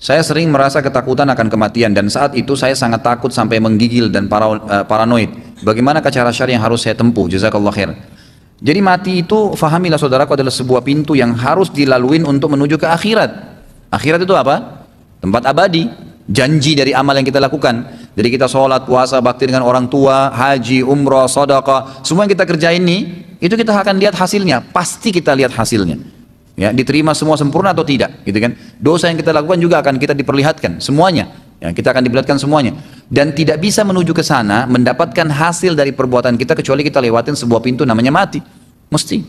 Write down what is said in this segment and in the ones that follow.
Saya sering merasa ketakutan akan kematian dan saat itu saya sangat takut sampai menggigil dan paranoid. Bagaimana cara syar'i yang harus saya tempuh? Jazakallah khair. Jadi mati itu, fahamilah saudaraku, adalah sebuah pintu yang harus dilaluin untuk menuju ke akhirat. Akhirat itu apa? Tempat abadi, janji dari amal yang kita lakukan. Jadi kita sholat, puasa, bakti dengan orang tua, haji, umrah, sedekah, semua yang kita kerjain ini, itu kita akan lihat hasilnya. Pasti kita lihat hasilnya. Ya, diterima semua sempurna atau tidak, gitu kan? Dosa yang kita lakukan juga akan kita diperlihatkan semuanya. Ya, kita akan diperlihatkan semuanya. Dan tidak bisa menuju ke sana mendapatkan hasil dari perbuatan kita kecuali kita lewatin sebuah pintu namanya mati. Mesti.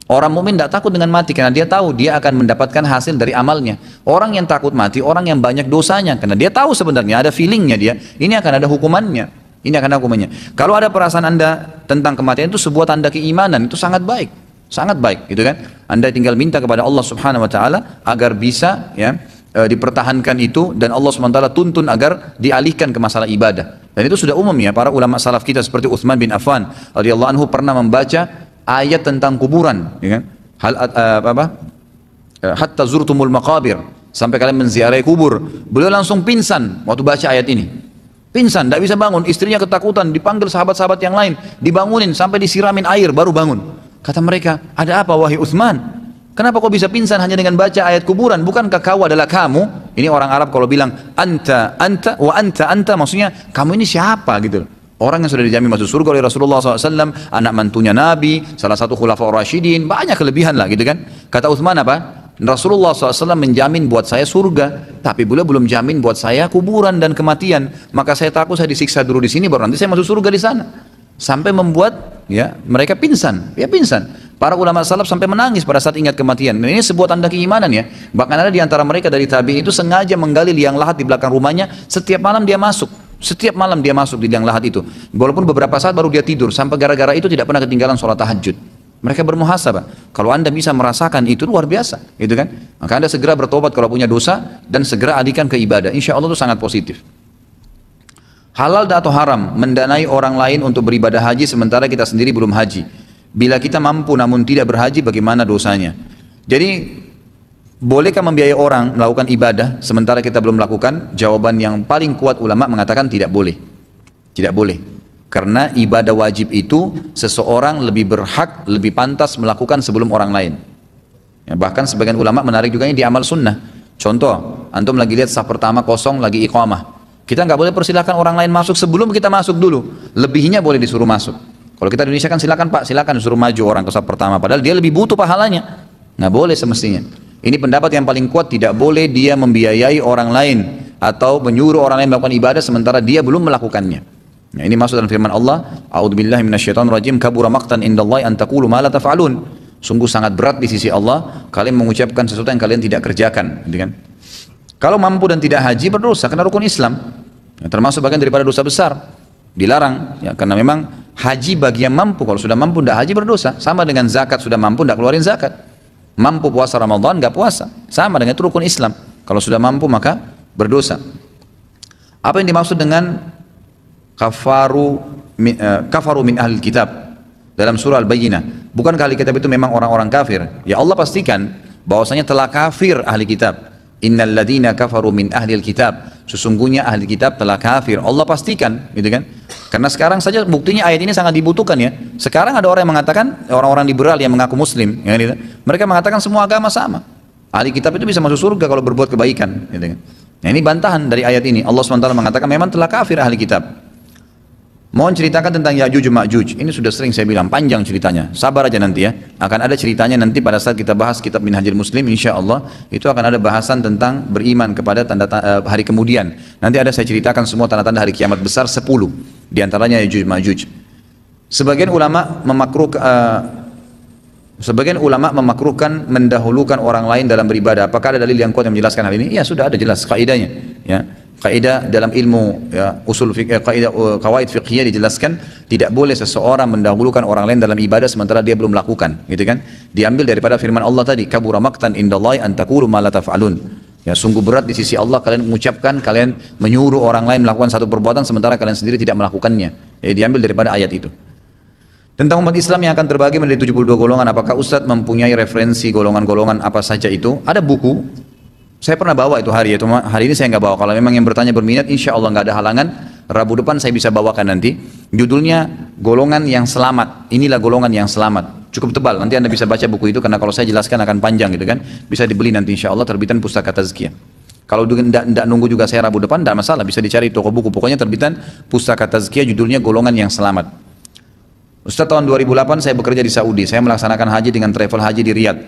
Orang mukmin tidak takut dengan mati karena dia tahu dia akan mendapatkan hasil dari amalnya. Orang yang takut mati, orang yang banyak dosanya karena dia tahu sebenarnya ada feelingnya dia. Ini akan ada hukumannya. Ini akan ada hukumannya. Kalau ada perasaan Anda tentang kematian itu sebuah tanda keimanan, itu sangat baik. Sangat baik, gitu kan? Anda tinggal minta kepada Allah Subhanahu wa taala agar bisa ya dipertahankan itu dan Allah Subhanahu wa taala tuntun agar dialihkan ke masalah ibadah. Dan itu sudah umum ya, para ulama salaf kita seperti Utsman bin Affan radhiyallahu anhu pernah membaca ayat tentang kuburan, ya kan? Hatta zurtumul maqabir, sampai kalian menziarahi kubur. Beliau langsung pingsan waktu baca ayat ini. Pingsan, tidak bisa bangun. Istrinya ketakutan, dipanggil sahabat-sahabat yang lain, dibangunin sampai disiramin air baru bangun. Kata mereka, ada apa wahai Utsman? Kenapa kau bisa pingsan hanya dengan baca ayat kuburan? Bukankah kau adalah kamu? Ini orang Arab kalau bilang anta, anta, wa anta, maksudnya kamu ini siapa gitu. Orang yang sudah dijamin masuk surga oleh Rasulullah SAW, anak mantunya Nabi, salah satu khulafaur rasyidin, banyak kelebihan lah gitu kan. Kata Utsman apa? Rasulullah SAW menjamin buat saya surga, tapi beliau belum jamin buat saya kuburan dan kematian. Maka saya takut saya disiksa dulu di sini, baru nanti saya masuk surga di sana. Sampai membuat ya mereka pingsan, ya pingsan. Para ulama salaf sampai menangis pada saat ingat kematian. Dan ini sebuah tanda keimanan ya. Bahkan ada di antara mereka dari tabi'in itu sengaja menggali liang lahat di belakang rumahnya, setiap malam dia masuk. Setiap malam dia masuk di liang lahat itu. Walaupun beberapa saat baru dia tidur. Sampai gara-gara itu tidak pernah ketinggalan sholat tahajud. Mereka bermuhasabah. Kalau anda bisa merasakan itu luar biasa. Gitu kan? Maka anda segera bertobat kalau punya dosa. Dan segera alihkan ke ibadah. Insya Allah itu sangat positif. Halal atau haram mendanai orang lain untuk beribadah haji sementara kita sendiri belum haji. Bila kita mampu namun tidak berhaji, bagaimana dosanya? Jadi bolehkah membiayai orang melakukan ibadah sementara kita belum melakukan? Jawaban yang paling kuat ulama mengatakan tidak boleh. Tidak boleh. Karena ibadah wajib itu seseorang lebih berhak, lebih pantas melakukan sebelum orang lain. Ya, bahkan sebagian ulama menarik juga ini di amal sunnah. Contoh, antum lagi lihat saf pertama kosong lagi iqamah. Kita nggak boleh persilahkan orang lain masuk sebelum kita masuk dulu. Lebihnya boleh disuruh masuk. Kalau kita di Indonesia kan silakan Pak, silakan disuruh maju orang ke saf pertama. Padahal dia lebih butuh pahalanya. Nggak boleh semestinya. Ini pendapat yang paling kuat, tidak boleh dia membiayai orang lain atau menyuruh orang lain melakukan ibadah sementara dia belum melakukannya. Nah, ini masuk dalam firman Allah, A'udzubillahi minasyaitonirrajim, kabura maqtan indallahi an taqulu ma la taf'alun. Sungguh sangat berat di sisi Allah kalian mengucapkan sesuatu yang kalian tidak kerjakan, gitu kan? Kalau mampu dan tidak haji berdosa karena rukun Islam. Ya, termasuk bagian daripada dosa besar. Dilarang ya, karena memang haji bagi yang mampu. Kalau sudah mampu tidak haji berdosa. Sama dengan zakat, sudah mampu tidak keluarin zakat. Mampu puasa Ramadan nggak puasa, sama dengan itu rukun Islam. Kalau sudah mampu maka berdosa. Apa yang dimaksud dengan kafaru min ahli kitab dalam surah Al-Bayyinah? Bukankah ahli kitab itu memang orang-orang kafir? Ya Allah pastikan bahwasanya telah kafir ahli kitab. Innal ladzina kafaru min ahli kitab, sesungguhnya ahli kitab telah kafir. Allah pastikan, gitu kan? Karena sekarang saja buktinya ayat ini sangat dibutuhkan ya. Sekarang ada orang yang mengatakan, orang-orang liberal yang mengaku muslim, ya, gitu. Mereka mengatakan semua agama sama. Ahli kitab itu bisa masuk surga kalau berbuat kebaikan, gitu kan? Nah, ini bantahan dari ayat ini. Allah SWT mengatakan memang telah kafir ahli kitab. Mohon ceritakan tentang Ya'juj Ma'juj. Ini sudah sering saya bilang, panjang ceritanya. Sabar aja nanti ya. Akan ada ceritanya nanti pada saat kita bahas kitab Minhajul Muslim, insya Allah itu akan ada bahasan tentang beriman kepada tanda hari kemudian. Nanti ada saya ceritakan semua tanda-tanda hari kiamat besar 10. Di antaranya Ya'juj Ma'juj. Sebagian ulama memakruhkan mendahulukan orang lain dalam beribadah. Apakah ada dalil yang kuat yang menjelaskan hal ini? Ya sudah ada jelas kaidahnya. Ya. Kaidah dalam ilmu ya, usul fikih, kawaid fiqhiyah dijelaskan tidak boleh seseorang mendahulukan orang lain dalam ibadah sementara dia belum melakukan, gitu kan? Diambil daripada firman Allah tadi, kabura maqtan indallahi an taqulu ma la taf'alun. Ya, sungguh berat di sisi Allah kalian mengucapkan, kalian menyuruh orang lain melakukan satu perbuatan sementara kalian sendiri tidak melakukannya. Jadi diambil daripada ayat itu. Tentang umat Islam yang akan terbagi menjadi 72 golongan, apakah Ustadz mempunyai referensi golongan-golongan apa saja itu? Ada buku Saya pernah bawa itu hari itu, hari ini saya nggak bawa. Kalau memang yang bertanya berminat, insya Allah nggak ada halangan. Rabu depan saya bisa bawakan nanti. Judulnya Golongan yang Selamat. Inilah golongan yang selamat. Cukup tebal. Nanti Anda bisa baca buku itu karena kalau saya jelaskan akan panjang gitu kan. Bisa dibeli nanti insya Allah terbitan Pustaka Tazkiyah. Kalau tidak nunggu juga saya Rabu depan, tidak masalah. Bisa dicari di toko buku. Pokoknya terbitan Pustaka Tazkiyah judulnya Golongan yang Selamat. Ustaz, tahun 2008 saya bekerja di Saudi. Saya melaksanakan haji dengan travel haji di Riyadh.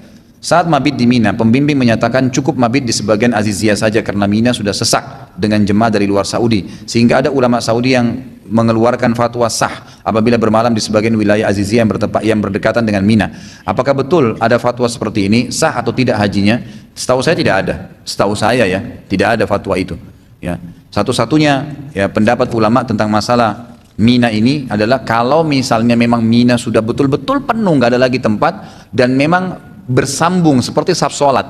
Saat mabit di Mina, pembimbing menyatakan cukup mabit di sebagian Aziziyah saja karena Mina sudah sesak dengan jemaah dari luar Saudi. Sehingga ada ulama Saudi yang mengeluarkan fatwa sah apabila bermalam di sebagian wilayah Aziziyah yang berdekatan dengan Mina. Apakah betul ada fatwa seperti ini? Sah atau tidak hajinya? Setahu saya tidak ada. Setahu saya ya, tidak ada fatwa itu. Ya, satu-satunya ya pendapat ulama tentang masalah Mina ini adalah kalau misalnya memang Mina sudah betul-betul penuh, nggak ada lagi tempat dan memang bersambung seperti saf sholat,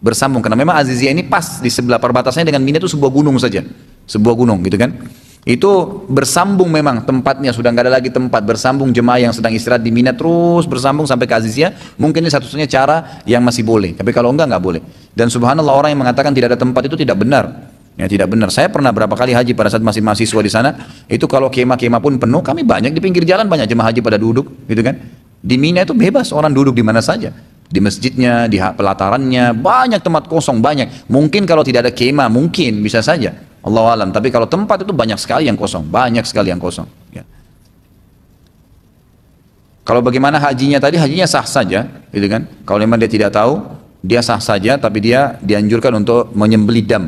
bersambung karena memang Aziziyah ini pas di sebelah perbatasannya dengan Mina itu sebuah gunung saja, sebuah gunung gitu kan, itu bersambung memang tempatnya sudah nggak ada lagi tempat, bersambung jemaah yang sedang istirahat di Mina terus bersambung sampai ke Aziziyah, mungkin ini satu-satunya cara yang masih boleh, tapi kalau enggak nggak boleh. Dan subhanallah orang yang mengatakan tidak ada tempat itu tidak benar. Ya, tidak benar. Saya pernah berapa kali haji pada saat masih mahasiswa di sana. Itu kalau kemah-kemah pun penuh, kami banyak di pinggir jalan banyak jemaah haji pada duduk, gitu kan? Di Mina itu bebas orang duduk di mana saja. Di masjidnya, di pelatarannya, banyak tempat kosong, banyak. Mungkin kalau tidak ada kemah, mungkin bisa saja. Allahu alam. Tapi kalau tempat itu banyak sekali yang kosong, banyak sekali yang kosong. Ya. Kalau bagaimana hajinya tadi, hajinya sah saja, gitu kan? Kalau memang dia tidak tahu, dia sah saja, tapi dia dianjurkan untuk menyembelih dam.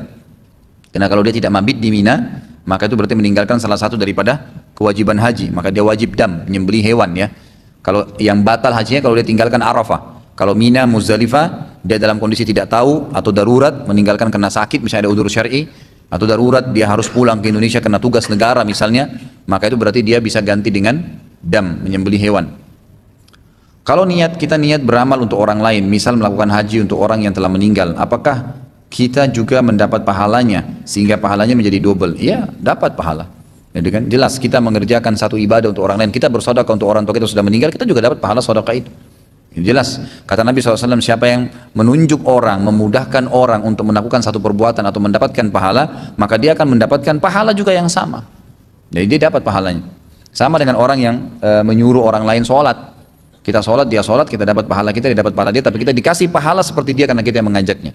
Karena kalau dia tidak mabit di Mina, maka itu berarti meninggalkan salah satu daripada kewajiban haji. Maka dia wajib dam, menyembelih hewan ya. Kalau yang batal hajinya kalau dia tinggalkan Arafah. Kalau Mina, Muzdalifah, dia dalam kondisi tidak tahu atau darurat, meninggalkan karena sakit, misalnya ada udzur syar'i, atau darurat dia harus pulang ke Indonesia karena tugas negara misalnya, maka itu berarti dia bisa ganti dengan dam, menyembelih hewan. Kalau kita niat beramal untuk orang lain, misal melakukan haji untuk orang yang telah meninggal, apakah kita juga mendapat pahalanya sehingga pahalanya menjadi double? Iya, dapat pahala. Jadi kan jelas kita mengerjakan satu ibadah untuk orang lain, kita bersedekah untuk orang tua kita sudah meninggal, kita juga dapat pahala sedekah itu. Jelas, kata Nabi SAW, siapa yang menunjuk orang, memudahkan orang untuk melakukan satu perbuatan atau mendapatkan pahala, maka dia akan mendapatkan pahala juga yang sama. Jadi dia dapat pahalanya. Sama dengan orang yang menyuruh orang lain sholat. Kita sholat, dia sholat, kita dapat pahala kita, dia dapat pahala dia, tapi kita dikasih pahala seperti dia karena kita yang mengajaknya.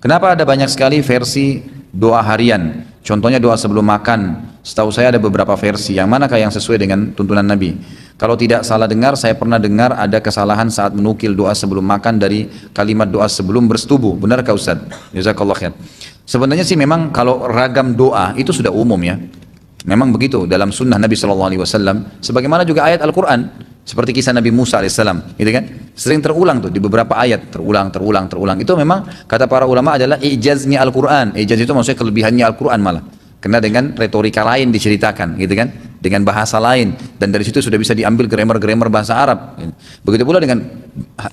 Kenapa ada banyak sekali versi doa harian? Contohnya doa sebelum makan. Setahu saya ada beberapa versi. Yang manakah yang sesuai dengan tuntunan Nabi? Kalau tidak salah dengar, saya pernah dengar ada kesalahan saat menukil doa sebelum makan dari kalimat doa sebelum bersetubuh. Benarkah Ustaz? Jazakallah khair. Sebenarnya sih memang kalau ragam doa itu sudah umum ya. Memang begitu dalam sunnah Nabi SAW. Sebagaimana juga ayat Al-Quran. Seperti kisah Nabi Musa AS, gitu kan? Sering terulang tuh di beberapa ayat, terulang. Itu memang kata para ulama adalah ijaznya Al-Quran. Ijaz itu maksudnya kelebihannya Al-Quran malah. Karena dengan retorika lain diceritakan, gitu kan? Dengan bahasa lain. Dan dari situ sudah bisa diambil grammar bahasa Arab. Begitu pula dengan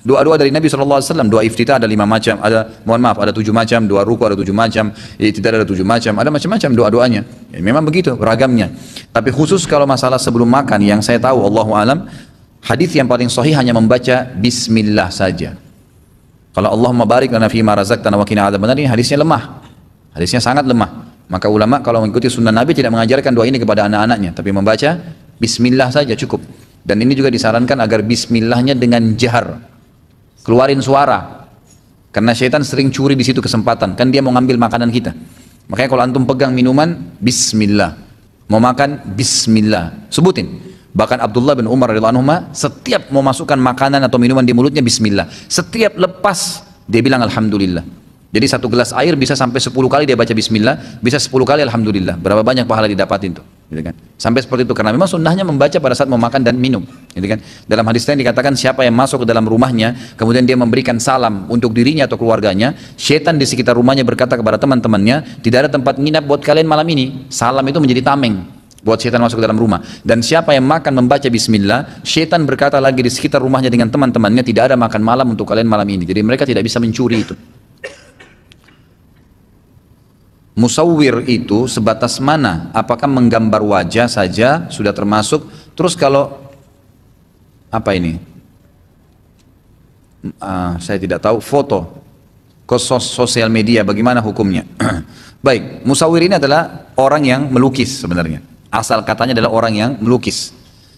doa-doa dari Nabi SAW. Doa iftitah ada 5 macam, ada 7 macam, doa ruku ada 7 macam, iftitah ada 7 macam, ada macam-macam doa-doanya. Ya, memang begitu ragamnya. Tapi khusus kalau masalah sebelum makan, yang saya tahu Allahu alam, hadis yang paling sahih hanya membaca bismillah saja. Kalau Allahumma barik lana fima razaqtana wa qina adzabannar, ini hadisnya lemah. Hadisnya sangat lemah. Maka ulama kalau mengikuti sunnah Nabi tidak mengajarkan doa ini kepada anak-anaknya, tapi membaca bismillah saja cukup. Dan ini juga disarankan agar bismillahnya dengan jahar. Keluarin suara. Karena syaitan sering curi di situ kesempatan, kan dia mau ngambil makanan kita. Makanya kalau antum pegang minuman, bismillah. Mau makan, bismillah. Sebutin. Bahkan Abdullah bin Umar radhiyallahu anhu setiap mau masukkan makanan atau minuman di mulutnya bismillah. Setiap lepas dia bilang alhamdulillah. Jadi satu gelas air bisa sampai 10 kali dia baca bismillah, bisa 10 kali alhamdulillah. Berapa banyak pahala didapatin tuh, gitu kan? Sampai seperti itu karena memang sunnahnya membaca pada saat mau makan dan minum, gitu kan? Dalam hadis lain dikatakan siapa yang masuk ke dalam rumahnya kemudian dia memberikan salam untuk dirinya atau keluarganya, syaitan di sekitar rumahnya berkata kepada teman-temannya, tidak ada tempat nginap buat kalian malam ini. Salam itu menjadi tameng buat syaitan masuk ke dalam rumah. Dan siapa yang makan membaca bismillah, syaitan berkata lagi di sekitar rumahnya dengan teman-temannya, tidak ada makan malam untuk kalian malam ini. Jadi mereka tidak bisa mencuri itu. Musawwir itu sebatas mana? Apakah menggambar wajah saja sudah termasuk? Terus kalau apa ini? Saya tidak tahu, foto. ke sosial media, bagaimana hukumnya? Baik, musawir ini adalah orang yang melukis sebenarnya. Asal katanya adalah orang yang melukis.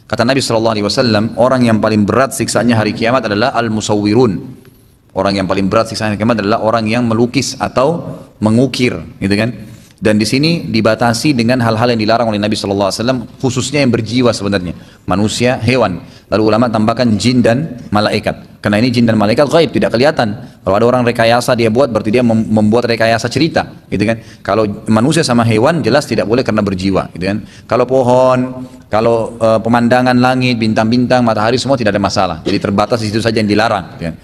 Kata Nabi SAW, orang yang paling berat siksanya hari kiamat adalah al-musawwirun. Orang yang paling berat siksanya hari kiamat adalah orang yang melukis atau mengukir, gitu kan? Dan di sini dibatasi dengan hal-hal yang dilarang oleh Nabi SAW, khususnya yang berjiwa sebenarnya, manusia, hewan. Lalu ulama tambahkan jin dan malaikat. Karena ini jin dan malaikat gaib, tidak kelihatan. Kalau ada orang rekayasa dia buat, berarti dia membuat rekayasa cerita, gitu kan? Kalau manusia sama hewan jelas tidak boleh karena berjiwa, gitu kan? Kalau pohon, kalau pemandangan langit, bintang-bintang, matahari semua tidak ada masalah. Jadi terbatas di situ saja yang dilarang, gitu kan?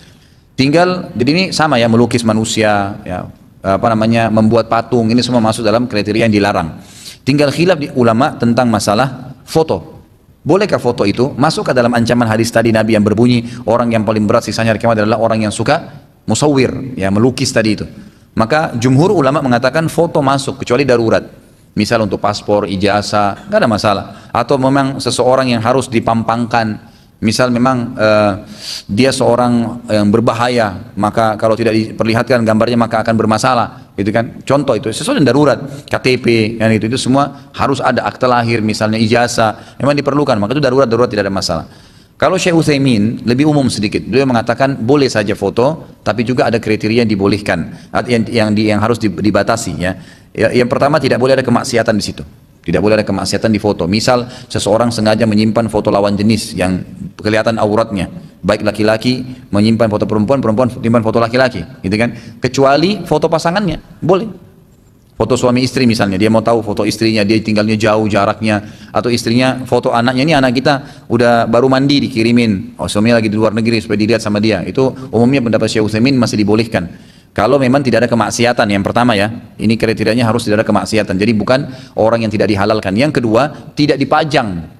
Tinggal, jadi ini sama ya, melukis manusia, ya, membuat patung, ini semua masuk dalam kriteria yang dilarang. Tinggal khilaf di ulama tentang masalah foto. Bolehkah foto itu masuk ke dalam ancaman hadis tadi Nabi yang berbunyi orang yang paling berat sisanya hari kiamat adalah orang yang suka musawwir, ya, melukis tadi itu. Maka jumhur ulama mengatakan foto masuk kecuali darurat. Misal untuk paspor, ijazah, nggak ada masalah. Atau memang seseorang yang harus dipampangkan. Misal memang dia seorang yang berbahaya, maka kalau tidak diperlihatkan gambarnya maka akan bermasalah, gitu kan? Contoh itu sesuatu yang darurat, KTP, kan itu semua harus ada, akte lahir, misalnya ijazah, memang diperlukan, maka itu darurat tidak ada masalah. Kalau Syekh Utsaimin lebih umum sedikit, beliau mengatakan boleh saja foto, tapi juga ada kriteria yang dibolehkan, yang harus dibatasi, ya. Yang pertama tidak boleh ada kemaksiatan di situ. Tidak boleh ada kemaksiatan di foto. Misal seseorang sengaja menyimpan foto lawan jenis yang kelihatan auratnya. Baik laki-laki menyimpan foto perempuan, perempuan menyimpan foto laki-laki, gitu kan? Kecuali foto pasangannya, boleh. Foto suami istri misalnya, dia mau tahu foto istrinya, dia tinggalnya jauh jaraknya, atau istrinya foto anaknya, ini anak kita udah baru mandi dikirimin, oh suaminya lagi di luar negeri supaya dilihat sama dia. Itu umumnya pendapat Syekh Utsaimin masih dibolehkan. Kalau memang tidak ada kemaksiatan, yang pertama ya, ini kriterianya harus tidak ada kemaksiatan. Jadi bukan orang yang tidak dihalalkan. Yang kedua, tidak dipajang.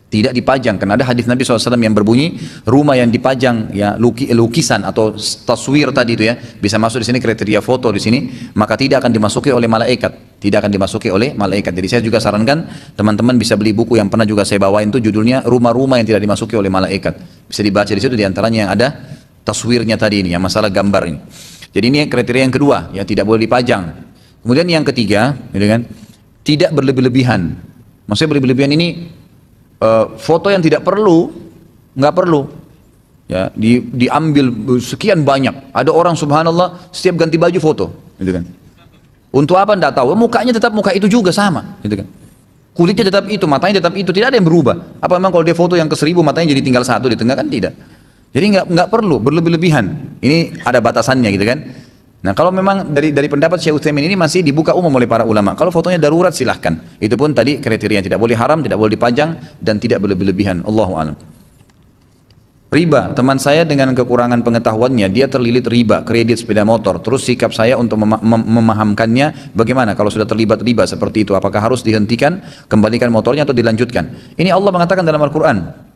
Tidak dipajang, karena ada hadis Nabi SAW yang berbunyi, rumah yang dipajang ya lukisan atau taswir tadi itu ya, bisa masuk di sini kriteria foto di sini, maka tidak akan dimasuki oleh malaikat. Tidak akan dimasuki oleh malaikat. Jadi saya juga sarankan teman-teman bisa beli buku yang pernah juga saya bawain itu, judulnya Rumah-rumah yang tidak dimasuki oleh malaikat. Bisa dibaca di situ, diantaranya yang ada taswirnya tadi ini, yang masalah gambar ini. Jadi ini kriteria yang kedua, ya, tidak boleh dipajang. Kemudian yang ketiga, gitu kan, tidak berlebih-lebihan. Maksudnya berlebih-lebihan ini foto yang tidak perlu, nggak perlu, ya, diambil sekian banyak. Ada orang subhanallah setiap ganti baju foto, gitu kan. Untuk apa nggak tahu? Mukanya tetap muka itu juga sama, gitu kan. Kulitnya tetap itu, matanya tetap itu, tidak ada yang berubah. Apa memang kalau dia foto yang ke 1000 matanya jadi tinggal satu di tengah, kan tidak. Jadi nggak perlu berlebih-lebihan. Ini ada batasannya, gitu kan. Nah kalau memang dari pendapat Syekh Utsaimin ini masih dibuka umum oleh para ulama. Kalau fotonya darurat silahkan. Itu pun tadi kriteria tidak boleh haram, tidak boleh dipajang, dan tidak berlebih-lebihan. Allahu a'lam. Riba, teman saya dengan kekurangan pengetahuannya, dia terlilit riba, kredit sepeda motor. Terus sikap saya untuk memahamkannya bagaimana kalau sudah terlibat riba seperti itu? Apakah harus dihentikan, kembalikan motornya atau dilanjutkan? Ini Allah mengatakan dalam Al-Quran.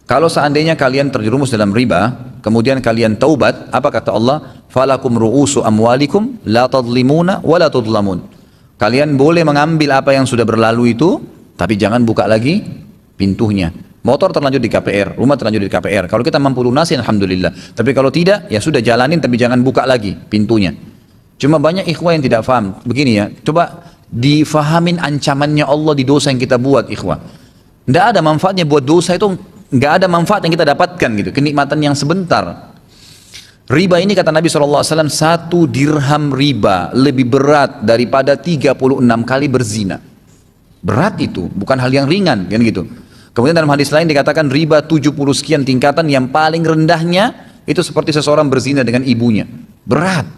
Kalau seandainya kalian terjerumus dalam riba, kemudian kalian taubat, apa kata Allah? Falakum ru'usu amwalikum la tadlimuna wa la tudlamun. Kalian boleh mengambil apa yang sudah berlalu itu, tapi jangan buka lagi pintunya. Motor terlanjur di KPR, rumah terlanjur di KPR. Kalau kita mampu lunasin, alhamdulillah. Tapi kalau tidak, ya sudah jalanin, tapi jangan buka lagi pintunya. Cuma banyak ikhwah yang tidak paham. Begini ya, coba difahamin ancamannya Allah di dosa yang kita buat, ikhwah. Tidak ada manfaatnya buat dosa itu. Nggak ada manfaat yang kita dapatkan gitu, kenikmatan yang sebentar. Riba ini kata Nabi SAW, 1 dirham riba lebih berat daripada 36 kali berzina. Berat itu, bukan hal yang ringan, kan gitu. Kemudian dalam hadis lain dikatakan riba 70 sekian tingkatan, yang paling rendahnya itu seperti seseorang berzina dengan ibunya. Berat.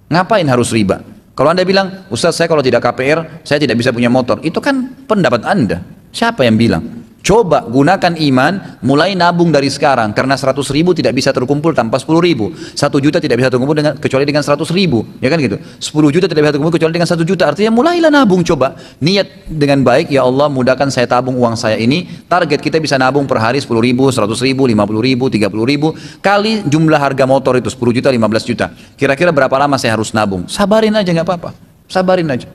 Ngapain harus riba? Kalau Anda bilang, Ustaz saya kalau tidak KPR, saya tidak bisa punya motor. Itu kan pendapat Anda. Siapa yang bilang? Coba gunakan iman, mulai nabung dari sekarang. Karena 100.000 tidak bisa terkumpul tanpa 10.000. 1 juta tidak bisa terkumpul kecuali dengan 100.000. Ya kan gitu. 10 juta tidak bisa terkumpul kecuali dengan 1 juta. Artinya mulailah nabung, coba. Niat dengan baik, ya Allah mudahkan saya tabung uang saya ini. Target kita bisa nabung per hari 10.000, 100.000, 50.000, 30.000. Kali jumlah harga motor itu 10 juta, 15 juta. Kira-kira berapa lama saya harus nabung? Sabarin aja, nggak apa-apa. Sabarin aja.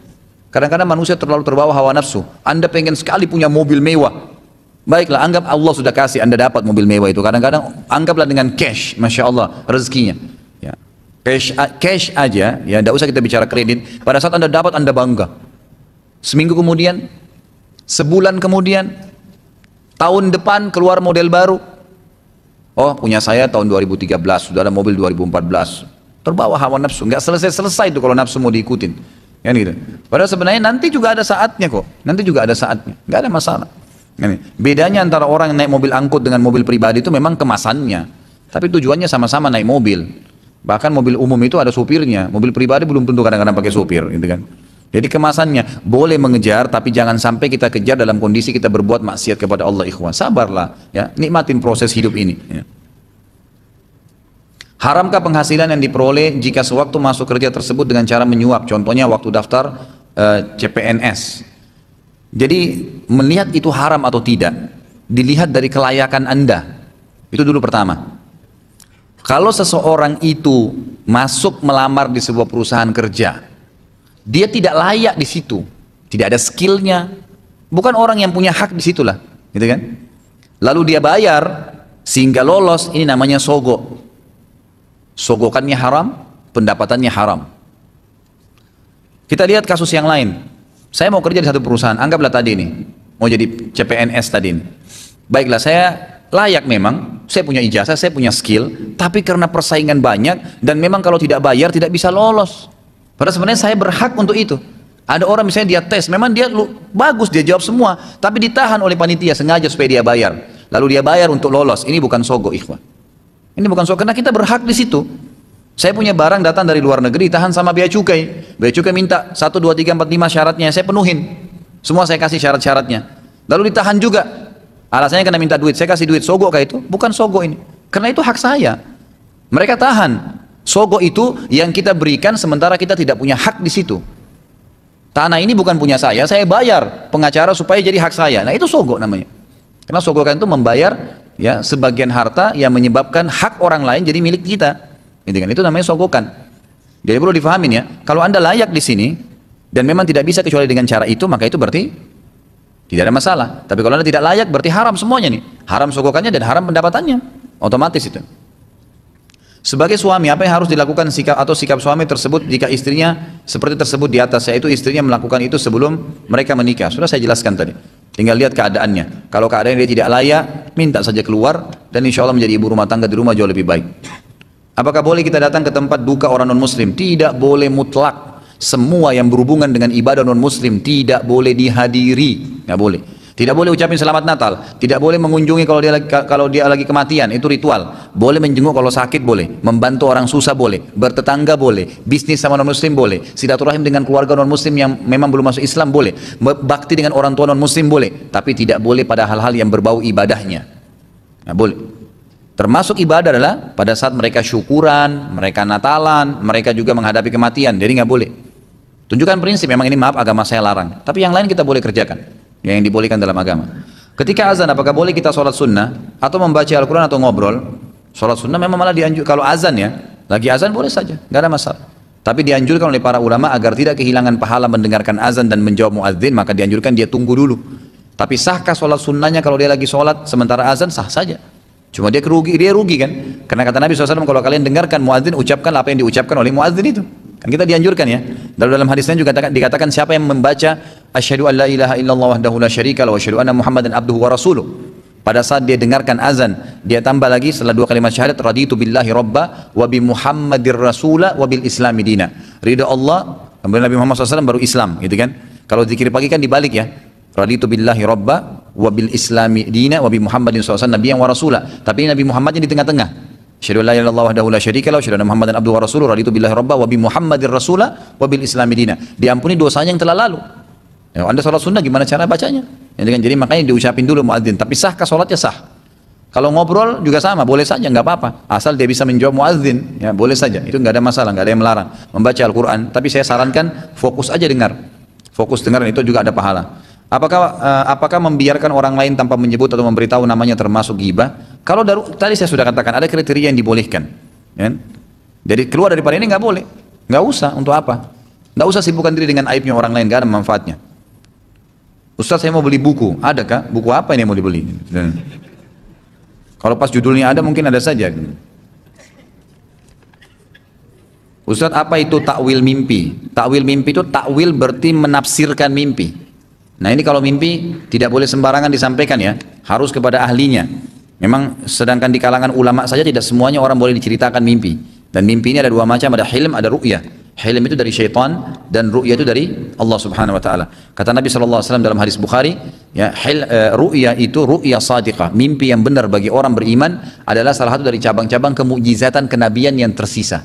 Kadang-kadang manusia terlalu terbawa hawa nafsu. Anda pengen sekali punya mobil mewah. Baiklah, anggap Allah sudah kasih Anda dapat mobil mewah itu. Kadang-kadang anggaplah dengan cash, Masya Allah, rezekinya. Ya. Cash aja, ya tidak usah kita bicara kredit. Pada saat Anda dapat, Anda bangga. Seminggu kemudian, sebulan kemudian, tahun depan keluar model baru. Oh, punya saya tahun 2013, sudah ada mobil 2014. Terbawa hawa nafsu, nggak selesai-selesai itu kalau nafsu mau diikutin. Ya gitu. Padahal sebenarnya nanti juga ada saatnya kok. Nanti juga ada saatnya, nggak ada masalah. Bedanya antara orang yang naik mobil angkut dengan mobil pribadi itu memang kemasannya. Tapi tujuannya sama-sama naik mobil. Bahkan mobil umum itu ada supirnya, mobil pribadi belum tentu kadang-kadang pakai supir, gitu kan. Jadi kemasannya boleh mengejar, tapi jangan sampai kita kejar dalam kondisi kita berbuat maksiat kepada Allah, ikhwan. Sabarlah, ya, nikmatin proses hidup ini. Ya. Haramkah penghasilan yang diperoleh jika sewaktu masuk kerja tersebut dengan cara menyuap? Contohnya waktu daftar CPNS. Jadi melihat itu haram atau tidak, dilihat dari kelayakan Anda. Itu dulu pertama. Kalau seseorang itu masuk melamar di sebuah perusahaan kerja, dia tidak layak di situ, tidak ada skillnya, bukan orang yang punya hak di situlah, gitu kan? Lalu dia bayar sehingga lolos, ini namanya sogok. Sogokannya haram, pendapatannya haram. Kita lihat kasus yang lain. Saya mau kerja di satu perusahaan, anggaplah tadi ini, mau jadi CPNS tadi ini. Baiklah, saya layak memang, saya punya ijazah, saya punya skill, tapi karena persaingan banyak dan memang kalau tidak bayar tidak bisa lolos. Padahal sebenarnya saya berhak untuk itu. Ada orang misalnya dia tes, memang dia bagus, dia jawab semua, tapi ditahan oleh panitia sengaja supaya dia bayar. Lalu dia bayar untuk lolos. Ini bukan sogok, ikhwan. Ini bukan sogok, karena kita berhak di situ. Saya punya barang datang dari luar negeri, tahan sama bea cukai. Bea cukai minta 1, 2, 3, 4, 5 syaratnya, saya penuhin. Semua saya kasih syarat-syaratnya. Lalu ditahan juga. Alasannya karena minta duit, saya kasih duit. Sogok kah itu? Bukan sogok ini. Karena itu hak saya. Mereka tahan. Sogok itu yang kita berikan sementara kita tidak punya hak di situ. Tanah ini bukan punya saya bayar pengacara supaya jadi hak saya. Nah itu sogok namanya. Karena sogokan itu membayar ya sebagian harta yang menyebabkan hak orang lain jadi milik kita. Itu namanya sogokan. Jadi perlu difahamin ya. Kalau Anda layak di sini dan memang tidak bisa kecuali dengan cara itu, maka itu berarti tidak ada masalah. Tapi kalau Anda tidak layak berarti haram semuanya nih. Haram sogokannya dan haram pendapatannya. Otomatis itu. Sebagai suami, apa yang harus dilakukan sikap suami tersebut jika istrinya seperti tersebut di atas, yaitu istrinya melakukan itu sebelum mereka menikah. Sudah saya jelaskan tadi. Tinggal lihat keadaannya. Kalau keadaannya dia tidak layak, minta saja keluar dan insya Allah menjadi ibu rumah tangga di rumah jauh lebih baik. Apakah boleh kita datang ke tempat duka orang non-muslim? Tidak boleh mutlak. Semua yang berhubungan dengan ibadah non-muslim tidak boleh dihadiri. Nggak boleh. Tidak boleh ucapin selamat Natal. Tidak boleh mengunjungi kalau dia lagi kematian. Itu ritual. Boleh menjenguk kalau sakit boleh. Membantu orang susah boleh. Bertetangga boleh. Bisnis sama non-muslim boleh. Silaturahim dengan keluarga non-muslim yang memang belum masuk Islam boleh. Bakti dengan orang tua non-muslim boleh. Tapi tidak boleh pada hal-hal yang berbau ibadahnya. Nggak boleh. Termasuk ibadah adalah pada saat mereka syukuran, mereka Natalan, mereka juga menghadapi kematian. Jadi nggak boleh. Tunjukkan prinsip, memang ini maaf agama saya larang. Tapi yang lain kita boleh kerjakan. Yang dibolehkan dalam agama. Ketika azan, apakah boleh kita sholat sunnah atau membaca Al-Quran atau ngobrol? Sholat sunnah memang malah dianjurkan. Kalau azan ya, lagi azan boleh saja, nggak ada masalah. Tapi dianjurkan oleh para ulama agar tidak kehilangan pahala mendengarkan azan dan menjawab muadzin, maka dianjurkan dia tunggu dulu. Tapi sahkah sholat sunnahnya kalau dia lagi sholat sementara azan? Sah saja. Cuma dia rugi kan? Karena kata Nabi SAW, kalau kalian dengarkan muadzin, ucapkan apa yang diucapkan oleh muadzin itu. Kan kita dianjurkan ya. Dalam hadisnya juga dikatakan siapa yang membaca asyhadu an la ilaha illallah wahdahu la syarika lahu wa asyhadu anna muhammadan abduhu wa rasuluh. Pada saat dia dengarkan azan, dia tambah lagi setelah 2 kalimat syahadat, raditu billahi rabba wa bi muhammadir rasula wa bil islami dina. Ridha Allah, kemudian Nabi Muhammad SAW baru Islam, gitu kan. Kalau zikir pagi kan dibalik ya. Raditu billahi rabba wa bil islami dina wa bi muhammadin SAW nabiyyan wa rasula. Tapi Nabi Muhammadnya di tengah-tengah. Asyhadu an la ilaha illallah wahdahu la syarika lahu wa asyhadu anna muhammadan abduhu wa rasuluh raditu billahi rabba wa bi muhammadir rasula wa bil islami dina. Diampuni dosanya yang telah lalu. Ya, Anda sholat sunnah gimana cara bacanya? Jadi makanya diucapin dulu muadzin. Tapi sahkah sholatnya? Sah. Kalau ngobrol juga sama, boleh saja, nggak apa-apa. Asal dia bisa menjawab muadzin, ya boleh saja. Itu nggak ada masalah, nggak ada yang melarang. Membaca Al-Quran, tapi saya sarankan fokus aja dengar. Fokus dengar, itu juga ada pahala. Apakah membiarkan orang lain tanpa menyebut atau memberitahu namanya termasuk ghibah? Kalau tadi saya sudah katakan ada kriteria yang dibolehkan. Ya? Jadi keluar daripada ini nggak boleh, nggak usah. Untuk apa? Nggak usah sibukkan diri dengan aibnya orang lain, nggak ada manfaatnya. Ustaz, saya mau beli buku, adakah? Buku apa ini yang mau dibeli? Kalau pas judulnya ada mungkin ada saja. Ustadz, apa itu takwil mimpi? Takwil mimpi itu, takwil berarti menafsirkan mimpi. Nah ini kalau mimpi tidak boleh sembarangan disampaikan ya, harus kepada ahlinya. Memang sedangkan di kalangan ulama saja tidak semuanya orang boleh diceritakan mimpi. Dan mimpi ini ada dua macam, ada hilm, ada ru'yah. Hilm itu dari syaitan dan ru'yah itu dari Allah Subhanahu wa taala. Kata Nabi SAW dalam hadis Bukhari, ya, ru'yah itu ru'yah shadiqah, mimpi yang benar bagi orang beriman adalah salah satu dari cabang-cabang kemukjizatan kenabian yang tersisa.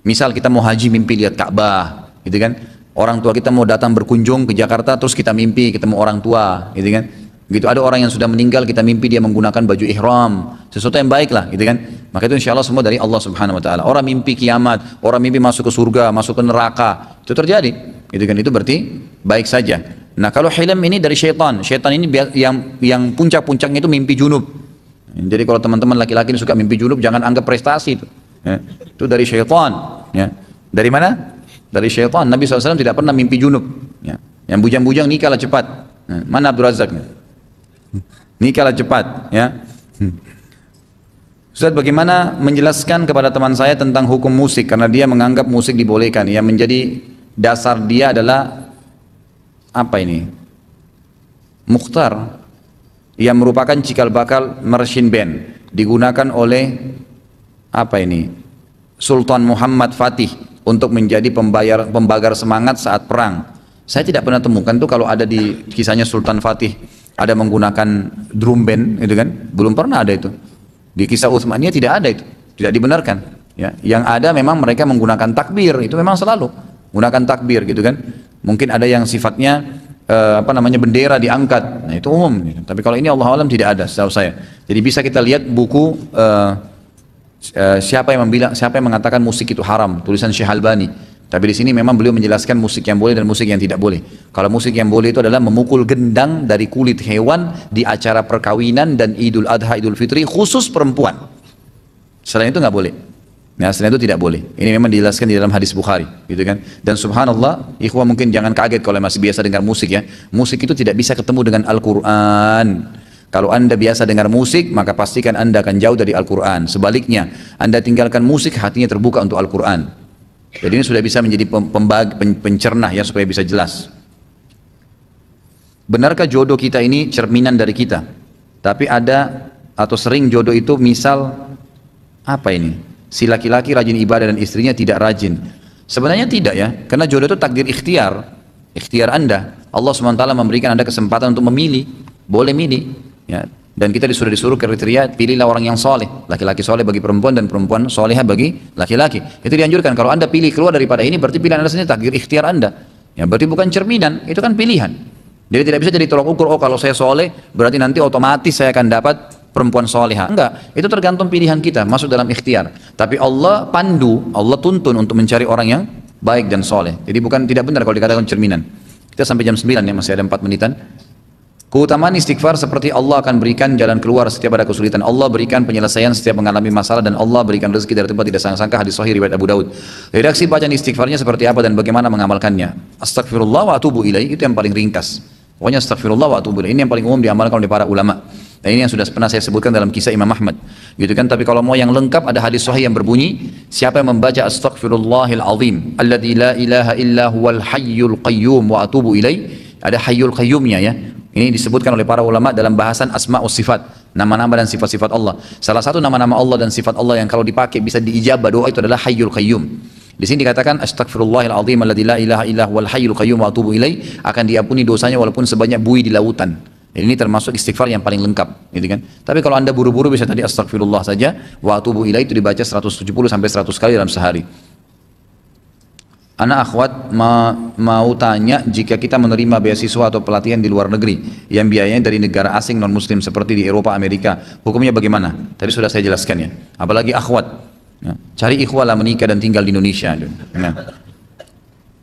Misal kita mau haji mimpi lihat Ka'bah, gitu kan? Orang tua kita mau datang berkunjung ke Jakarta terus kita mimpi ketemu orang tua, gitu kan? Begitu ada orang yang sudah meninggal kita mimpi dia menggunakan baju ihram, sesuatu yang baik lah, gitu kan? Maka itu insya Allah semua dari Allah Subhanahu wa taala. Orang mimpi kiamat, orang mimpi masuk ke surga, masuk ke neraka, itu terjadi. Gitu kan? Itu berarti baik saja. Nah, kalau hilm ini dari syaitan. Syaitan ini yang puncak-puncaknya itu mimpi junub. Jadi kalau teman-teman laki-laki suka mimpi junub jangan anggap prestasi itu. Ya. Itu dari syaitan. Ya. Dari mana? Dari syaitan. Nabi SAW tidak pernah mimpi junub. Ya. Yang bujang-bujang nikahlah cepat. Ya. Mana Abdul Razak? Nikahlah cepat. Ya. Ustaz, bagaimana menjelaskan kepada teman saya tentang hukum musik karena dia menganggap musik dibolehkan, yang menjadi dasar dia adalah apa ini? Mukhtar yang merupakan cikal bakal marching band digunakan oleh apa ini? Sultan Muhammad Fatih untuk menjadi pembagar semangat saat perang. Saya tidak pernah temukan tuh kalau ada di kisahnya Sultan Fatih ada menggunakan drum band, gitu kan? Belum pernah ada itu. Di kisah Utsmaniyah tidak ada itu, tidak dibenarkan. Ya, yang ada memang mereka menggunakan takbir, itu memang selalu menggunakan takbir, gitu kan. Mungkin ada yang sifatnya bendera diangkat, nah itu umum. Gitu. Tapi kalau ini Allah alam tidak ada, setahu saya. Jadi bisa kita lihat buku siapa yang mengatakan musik itu haram, tulisan Syekh Albani. Tapi di sini memang beliau menjelaskan musik yang boleh dan musik yang tidak boleh. Kalau musik yang boleh itu adalah memukul gendang dari kulit hewan di acara perkawinan dan Idul Adha, Idul Fitri khusus perempuan. Selain itu nggak boleh. Nah, selain itu tidak boleh. Ini memang dijelaskan di dalam hadis Bukhari, gitu kan. Dan subhanallah, ikhwah mungkin jangan kaget kalau masih biasa dengar musik ya. Musik itu tidak bisa ketemu dengan Al-Quran. Kalau Anda biasa dengar musik, maka pastikan Anda akan jauh dari Al-Quran. Sebaliknya, Anda tinggalkan musik, hatinya terbuka untuk Al-Quran. Jadi ini sudah bisa menjadi pencernah ya supaya bisa jelas. Benarkah jodoh kita ini cerminan dari kita? Tapi ada atau sering jodoh itu misal apa ini? Si laki-laki rajin ibadah dan istrinya tidak rajin. Sebenarnya tidak ya, karena jodoh itu takdir ikhtiar. Ikhtiar Anda. Allah SWT memberikan Anda kesempatan untuk memilih. Boleh milih. Ya. Dan kita disuruh kriteria, pilihlah orang yang soleh, laki-laki soleh bagi perempuan dan perempuan solehah bagi laki-laki. Itu dianjurkan. Kalau Anda pilih keluar daripada ini, berarti pilihan Anda sendiri, takdir ikhtiar Anda. Ya, berarti bukan cerminan, itu kan pilihan. Jadi tidak bisa jadi tolak ukur, oh kalau saya soleh, berarti nanti otomatis saya akan dapat perempuan solehah. Enggak, itu tergantung pilihan kita, masuk dalam ikhtiar. Tapi Allah pandu, Allah tuntun untuk mencari orang yang baik dan soleh. Jadi bukan tidak benar kalau dikatakan cerminan. Kita sampai jam 9 ya, masih ada 4 menitan. Keutamaan istighfar seperti Allah akan berikan jalan keluar setiap ada kesulitan. Allah berikan penyelesaian setiap mengalami masalah dan Allah berikan rezeki dari tempat tidak sangka-sangka. Hadis sahih riwayat Abu Daud. Redaksi bacaan istighfarnya seperti apa dan bagaimana mengamalkannya? Astagfirullah wa atubu ilaih, itu yang paling ringkas. Pokoknya astagfirullah wa atubu ilaih, ini yang paling umum diamalkan oleh para ulama. Dan ini yang sudah pernah saya sebutkan dalam kisah Imam Ahmad. Gitu kan? Tapi kalau mau yang lengkap ada hadis sahih yang berbunyi, siapa yang membaca astaghfirullahil azim alladzi la ilaha illa huwal hayyul qayyum wa atubu ilaih, ada hayyul qayyumnya ya. Ini disebutkan oleh para ulama dalam bahasan asma' wa sifat, nama-nama dan sifat-sifat Allah. Salah satu nama-nama Allah dan sifat Allah yang kalau dipakai bisa diijabah doa itu adalah Hayyul Qayyum. Di sini dikatakan astaghfirullahal azim alladzi la ilaha illa huwal hayyul qayyum wa atubu ilaih, akan diampuni dosanya walaupun sebanyak buih di lautan. Ini termasuk istighfar yang paling lengkap, gitu kan? Tapi kalau Anda buru-buru bisa tadi astagfirullah saja, wa atubu ilaih itu dibaca 170 sampai 100 kali dalam sehari. Anak akhwat mau tanya, jika kita menerima beasiswa atau pelatihan di luar negeri yang biayanya dari negara asing non muslim seperti di Eropa, Amerika, hukumnya bagaimana? Tadi sudah saya jelaskan ya. Apalagi akhwat, ya. Cari ikhwah lah menikah dan tinggal di Indonesia. Ya.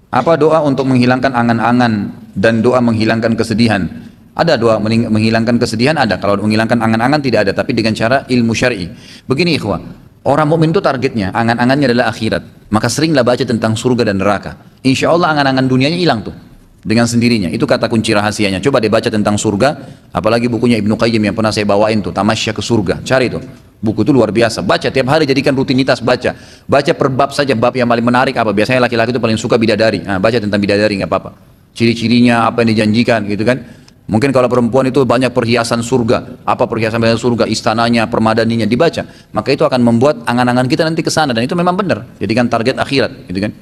Apa doa untuk menghilangkan angan-angan dan doa menghilangkan kesedihan? Ada doa menghilangkan kesedihan, ada. Kalau menghilangkan angan-angan tidak ada, tapi dengan cara ilmu syar'i. Begini ikhwah, orang mukmin itu targetnya, angan-angannya adalah akhirat. Maka seringlah baca tentang surga dan neraka. Insya Allah angan-angan dunianya hilang tuh dengan sendirinya. Itu kata kunci rahasianya. Coba dibaca tentang surga, apalagi bukunya Ibnu Qayyim yang pernah saya bawain tuh, Tamasya ke Surga. Cari tuh. Buku itu luar biasa. Baca tiap hari, jadikan rutinitas baca. Baca per bab saja, bab yang paling menarik apa. Biasanya laki-laki itu paling suka bidadari. Nah, baca tentang bidadari nggak apa-apa. Ciri-cirinya apa yang dijanjikan gitu kan. Mungkin kalau perempuan itu banyak perhiasan surga, apa perhiasan surga, istananya, permadaninya dibaca, maka itu akan membuat angan-angan kita nanti ke sana, dan itu memang benar. Jadikan target akhirat, gitu kan.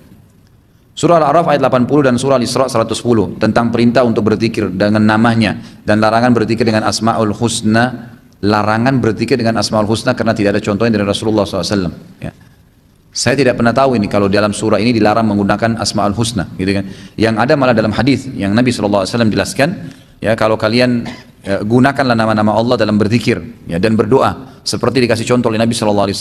Surah Al-A'raf ayat 80 dan surah Al-Isra 110 tentang perintah untuk berzikir dengan namanya dan larangan berzikir dengan Asmaul Husna. Larangan berzikir dengan Asmaul Husna karena tidak ada contohnya dari Rasulullah SAW. Ya. Saya tidak pernah tahu ini kalau dalam surah ini dilarang menggunakan Asmaul Husna, gitu kan. Yang ada malah dalam hadis yang Nabi SAW jelaskan, ya, kalau kalian gunakanlah nama-nama Allah dalam berzikir, ya, dan berdoa seperti dikasih contoh oleh Nabi SAW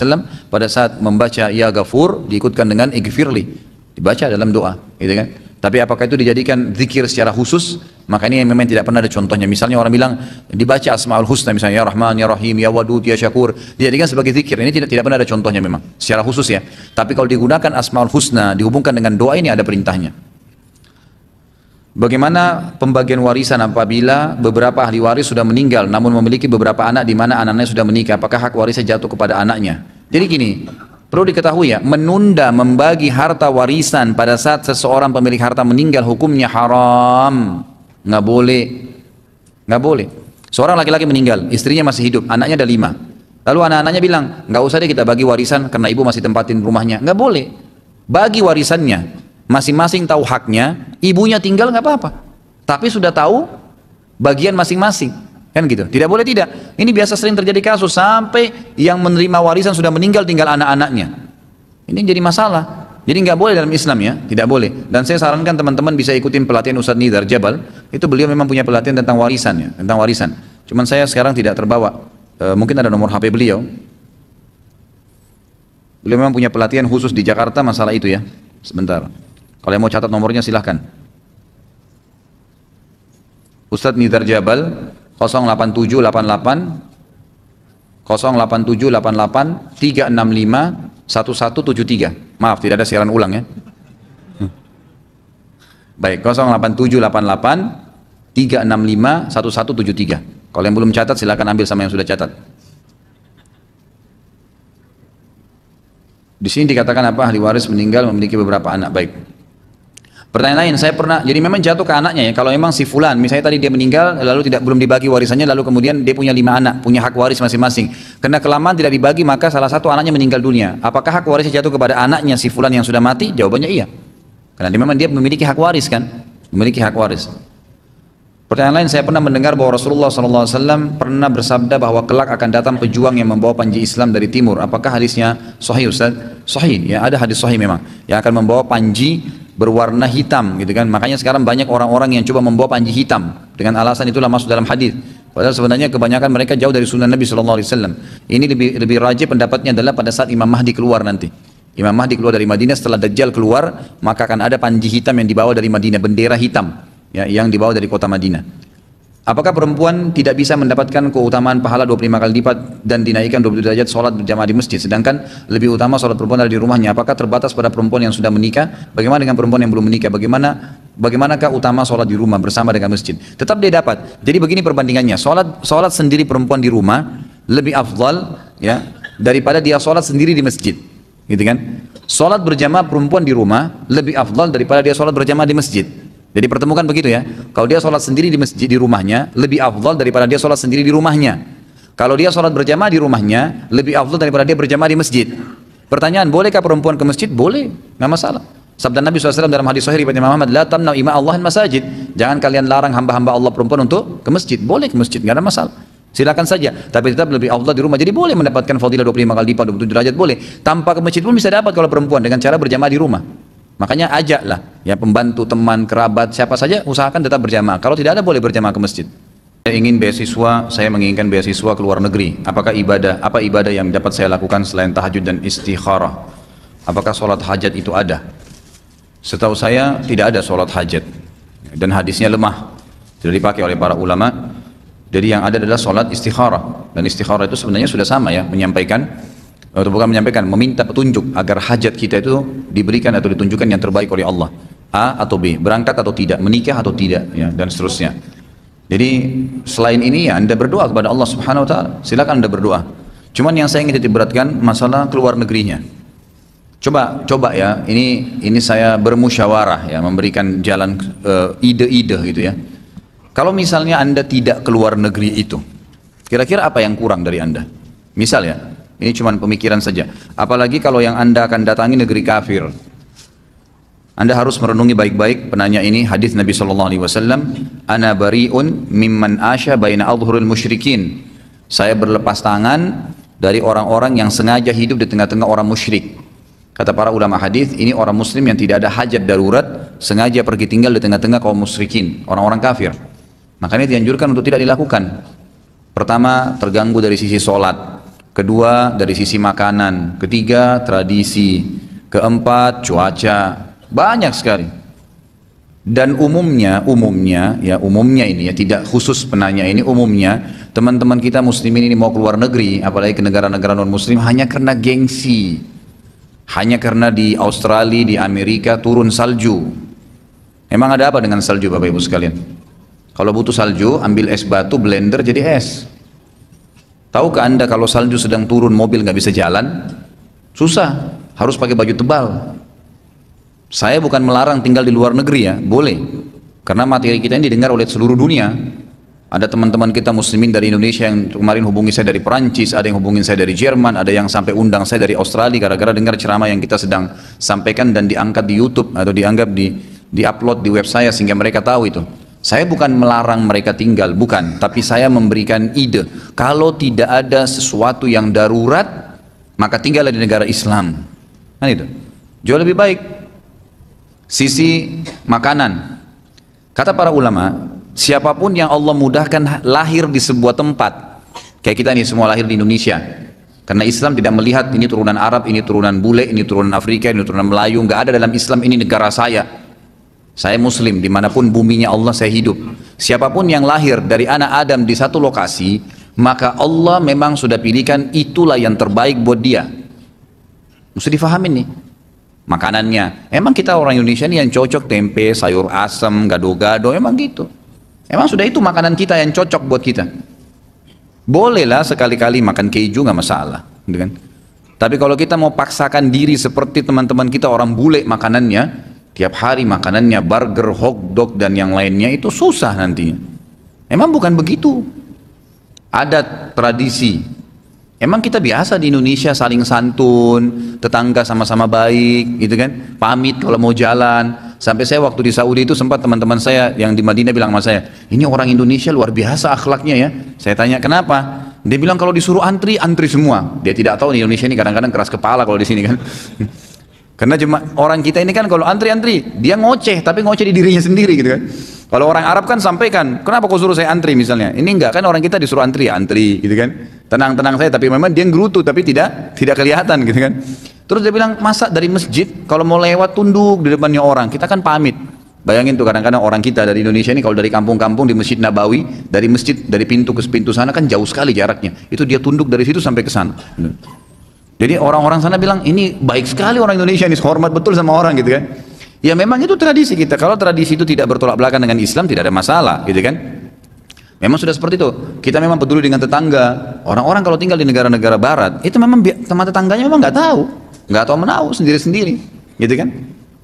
pada saat membaca Ya Ghafur diikutkan dengan Ighfirli, dibaca dalam doa, gitu kan. Tapi apakah itu dijadikan zikir secara khusus? Maka ini yang memang tidak pernah ada contohnya. Misalnya orang bilang dibaca Asmaul Husna, misalnya Ya Rahman, Ya Rahim, Ya Wadud, Ya Syakur, dijadikan sebagai zikir. Ini tidak pernah ada contohnya memang secara khusus, ya. Tapi kalau digunakan Asmaul Husna dihubungkan dengan doa, ini ada perintahnya. Bagaimana pembagian warisan apabila beberapa ahli waris sudah meninggal namun memiliki beberapa anak di mana anaknya sudah menikah? Apakah hak warisnya jatuh kepada anaknya? Jadi gini, perlu diketahui ya, menunda membagi harta warisan pada saat seseorang pemilik harta meninggal hukumnya haram. Nggak boleh. Nggak boleh. Seorang laki-laki meninggal, istrinya masih hidup, anaknya ada 5. Lalu anak-anaknya bilang, nggak usah deh kita bagi warisan karena ibu masih tempatin rumahnya. Nggak boleh. Bagi warisannya. Masing-masing tahu haknya, ibunya tinggal nggak apa-apa. Tapi sudah tahu bagian masing-masing. Kan gitu. Tidak boleh tidak. Ini biasa sering terjadi kasus sampai yang menerima warisan sudah meninggal tinggal anak-anaknya. Ini jadi masalah. Jadi nggak boleh dalam Islam, ya, tidak boleh. Dan saya sarankan teman-teman bisa ikutin pelatihan Ustadz Nidar Jabal. Itu beliau memang punya pelatihan tentang warisan, ya, tentang warisan. Cuman saya sekarang tidak terbawa. Mungkin ada nomor HP beliau. Beliau memang punya pelatihan khusus di Jakarta masalah itu, ya. Sebentar. Kalau yang mau catat nomornya silahkan. Ustadz Nidar Jabal 08788 08788 365 1173. Maaf, tidak ada siaran ulang, ya. Baik, 08788 365 1173. Kalau yang belum catat silakan ambil sama yang sudah catat. Di sini dikatakan apa? Ahli waris meninggal memiliki beberapa anak. Baik. Pertanyaan lain, saya pernah, jadi memang jatuh ke anaknya, ya. Kalau memang si fulan, misalnya tadi dia meninggal, lalu belum dibagi warisannya, lalu kemudian dia punya 5 anak, punya hak waris masing-masing. Karena kelamaan tidak dibagi, maka salah satu anaknya meninggal dunia. Apakah hak warisnya jatuh kepada anaknya si fulan yang sudah mati? Jawabannya iya. Karena memang dia memiliki hak waris, kan? Memiliki hak waris. Pertanyaan lain, saya pernah mendengar bahwa Rasulullah SAW pernah bersabda bahwa kelak akan datang pejuang yang membawa panji Islam dari timur. Apakah hadisnya sahih, Ustaz? Sahih, ya, ada hadis sahih memang. Yang akan membawa panji berwarna hitam, gitu kan. Makanya sekarang banyak orang-orang yang coba membawa panji hitam dengan alasan itulah masuk dalam hadis. Padahal sebenarnya kebanyakan mereka jauh dari sunnah Nabi SAW. Ini lebih rajih pendapatnya adalah pada saat Imam Mahdi keluar nanti. Imam Mahdi keluar dari Madinah setelah Dajjal keluar, maka akan ada panji hitam yang dibawa dari Madinah, bendera hitam, ya, yang dibawa dari kota Madinah. Apakah perempuan tidak bisa mendapatkan keutamaan pahala 25 kali lipat dan dinaikkan 20 derajat sholat berjamaah di masjid, sedangkan lebih utama sholat perempuan ada di rumahnya? Apakah terbatas pada perempuan yang sudah menikah? Bagaimana dengan perempuan yang belum menikah? Bagaimanakah utama sholat di rumah bersama dengan masjid? Tetap dia dapat. Jadi begini perbandingannya, sholat sendiri perempuan di rumah lebih afdal, ya, daripada dia sholat sendiri di masjid, gitu kan? Sholat berjamaah perempuan di rumah lebih afdal daripada dia sholat berjamaah di masjid. Jadi pertemukan begitu, ya. Kalau dia sholat sendiri di masjid di rumahnya lebih afdal daripada dia sholat sendiri di rumahnya. Kalau dia sholat berjamaah di rumahnya lebih afdal daripada dia berjamaah di masjid. Pertanyaan, bolehkah perempuan ke masjid? Boleh, nggak masalah. Sabda Nabi SAW dalam hadis sahih riwayat Imam Ahmad, la tamna'u ima Allahin masajid. Jangan kalian larang hamba-hamba Allah perempuan untuk ke masjid. Boleh ke masjid, nggak ada masalah. Silakan saja, tapi tetap lebih afdal di rumah. Jadi boleh mendapatkan fadilah 25 kali lipat, 27 derajat boleh. Tanpa ke masjid pun bisa dapat kalau perempuan dengan cara berjamaah di rumah. Makanya ajaklah, ya, pembantu, teman, kerabat, siapa saja usahakan tetap berjamaah. Kalau tidak ada boleh berjamaah ke masjid. Saya menginginkan beasiswa ke luar negeri. Apa ibadah yang dapat saya lakukan selain tahajud dan istikharah? Apakah sholat hajat itu ada? Setahu saya tidak ada sholat hajat dan hadisnya lemah, tidak dipakai oleh para ulama. Jadi yang ada adalah sholat istikharah, dan istikharah itu sebenarnya sudah sama, ya, meminta petunjuk agar hajat kita itu diberikan atau ditunjukkan yang terbaik oleh Allah, A atau B, berangkat atau tidak, menikah atau tidak, ya, dan seterusnya. Jadi selain ini, ya, Anda berdoa kepada Allah Subhanahu Wa Taala, silakan Anda berdoa. Cuman yang saya ingin titik beratkan masalah keluar negerinya. Coba ya, ini saya bermusyawarah ya, memberikan jalan ide-ide gitu ya. Kalau misalnya Anda tidak keluar negeri itu, kira-kira apa yang kurang dari Anda? Misal ya, ini cuma pemikiran saja. Apalagi kalau yang Anda akan datangi negeri kafir. Anda harus merenungi baik-baik penanya ini, hadis Nabi SAW, Ana bari'un mimman asya baina adhuril musyrikin. Saya berlepas tangan dari orang-orang yang sengaja hidup di tengah-tengah orang musyrik. Kata para ulama hadis, ini orang muslim yang tidak ada hajat darurat, sengaja pergi tinggal di tengah-tengah kaum musyrikin, orang-orang kafir. Makanya dianjurkan untuk tidak dilakukan. Pertama, terganggu dari sisi sholat. Kedua, dari sisi makanan. Ketiga, tradisi. Keempat, cuaca. Banyak sekali. Dan umumnya ini ya, tidak khusus penanya ini, umumnya teman-teman kita muslimin ini mau keluar negeri, apalagi ke negara-negara non muslim, hanya karena gengsi. Hanya karena di Australia, di Amerika turun salju. Emang ada apa dengan salju Bapak Ibu sekalian? Kalau butuh salju, ambil es batu, blender jadi es. Tahukah Anda kalau salju sedang turun, mobil nggak bisa jalan? Susah, harus pakai baju tebal. Saya bukan melarang tinggal di luar negeri ya, boleh. Karena materi kita ini didengar oleh seluruh dunia. Ada teman-teman kita muslimin dari Indonesia yang kemarin hubungi saya dari Perancis, ada yang hubungin saya dari Jerman, ada yang sampai undang saya dari Australia gara-gara dengar ceramah yang kita sedang sampaikan dan diangkat di YouTube atau dianggap di-upload di web saya sehingga mereka tahu itu. Saya bukan melarang mereka tinggal, bukan, tapi saya memberikan ide. Kalau tidak ada sesuatu yang darurat, maka tinggallah di negara Islam. Kan itu. Jauh lebih baik. Sisi makanan. Kata para ulama, siapapun yang Allah mudahkan lahir di sebuah tempat, kayak kita ini semua lahir di Indonesia. Karena Islam tidak melihat ini turunan Arab, ini turunan bule, ini turunan Afrika, ini turunan Melayu. Nggak ada dalam Islam, ini negara saya. Saya muslim, dimanapun buminya Allah saya hidup. Siapapun yang lahir dari anak Adam di satu lokasi, maka Allah memang sudah pilihkan itulah yang terbaik buat dia. Mesti difahamin nih. Makanannya, emang kita orang Indonesia nih yang cocok tempe, sayur asam, gado-gado, emang gitu. Emang sudah itu makanan kita yang cocok buat kita. Bolehlah sekali-kali makan keju nggak masalah, gitu kan? Tapi kalau kita mau paksakan diri seperti teman-teman kita orang bule makanannya, tiap hari makanannya burger, hotdog dan yang lainnya, itu susah nantinya. Emang bukan begitu. Adat, tradisi. Emang kita biasa di Indonesia saling santun, tetangga sama-sama baik, gitu kan? Pamit kalau mau jalan. Sampai saya waktu di Saudi itu sempat teman-teman saya yang di Madinah bilang sama saya, ini orang Indonesia luar biasa akhlaknya ya. Saya tanya kenapa? Dia bilang kalau disuruh antri, antri semua. Dia tidak tahu di Indonesia ini kadang-kadang keras kepala kalau di sini kan. Karena cuma orang kita ini kan kalau antri-antri, dia ngoceh, tapi ngoceh di dirinya sendiri gitu kan. Kalau orang Arab kan sampaikan, kenapa kau suruh saya antri misalnya? Ini enggak, kan orang kita disuruh antri, ya antri gitu kan. Tenang-tenang saya, tapi memang dia ngerutu, tapi tidak kelihatan gitu kan. Terus dia bilang, masa dari masjid, kalau mau lewat tunduk di depannya orang, kita kan pamit. Bayangin tuh kadang-kadang orang kita dari Indonesia ini kalau dari kampung-kampung di Masjid Nabawi, dari masjid, dari pintu ke pintu sana kan jauh sekali jaraknya. Itu dia tunduk dari situ sampai ke sana. Jadi orang-orang sana bilang, ini baik sekali orang Indonesia ini, hormat betul sama orang gitu kan. Ya memang itu tradisi kita, kalau tradisi itu tidak bertolak belakang dengan Islam tidak ada masalah gitu kan. Memang sudah seperti itu, kita memang peduli dengan tetangga. Orang-orang kalau tinggal di negara-negara barat, itu memang teman tetangganya memang nggak tahu menahu sendiri-sendiri gitu kan.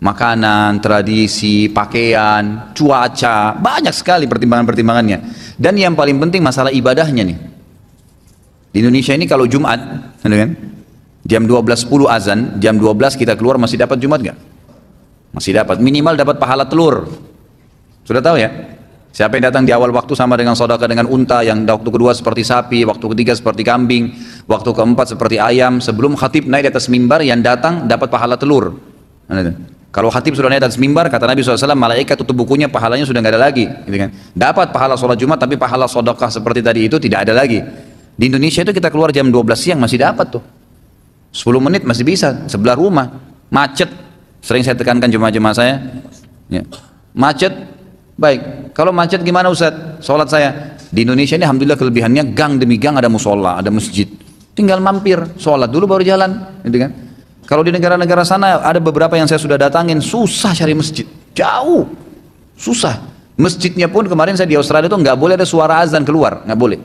Makanan, tradisi, pakaian, cuaca, banyak sekali pertimbangan-pertimbangannya. Dan yang paling penting masalah ibadahnya nih. Di Indonesia ini kalau Jumat, gitu kan? Jam 12.10 azan, jam 12 kita keluar masih dapat Jumat nggak? Masih dapat, minimal dapat pahala telur. Sudah tahu ya? Siapa yang datang di awal waktu sama dengan sedekah dengan unta, yang waktu kedua seperti sapi, waktu ketiga seperti kambing, waktu keempat seperti ayam. Sebelum khatib naik di atas mimbar, yang datang dapat pahala telur. Kalau khatib sudah naik di atas mimbar, kata Nabi SAW, malaikat tutup bukunya, pahalanya sudah nggak ada lagi. Gitu kan? Dapat pahala sholat Jumat, tapi pahala sedekah seperti tadi itu tidak ada lagi. Di Indonesia itu kita keluar jam 12 siang masih dapat tuh. 10 menit masih bisa, sebelah rumah. Macet, sering saya tekankan jemaah-jemaah saya ya. Macet, baik, kalau macet gimana Ustaz? Sholat saya di Indonesia ini alhamdulillah kelebihannya gang demi gang ada musola, ada masjid, tinggal mampir, sholat dulu baru jalan gitu kan. Kalau di negara-negara sana ada beberapa yang saya sudah datangin, susah cari masjid, jauh, susah. Masjidnya pun kemarin saya di Australia itu nggak boleh ada suara azan keluar, nggak boleh.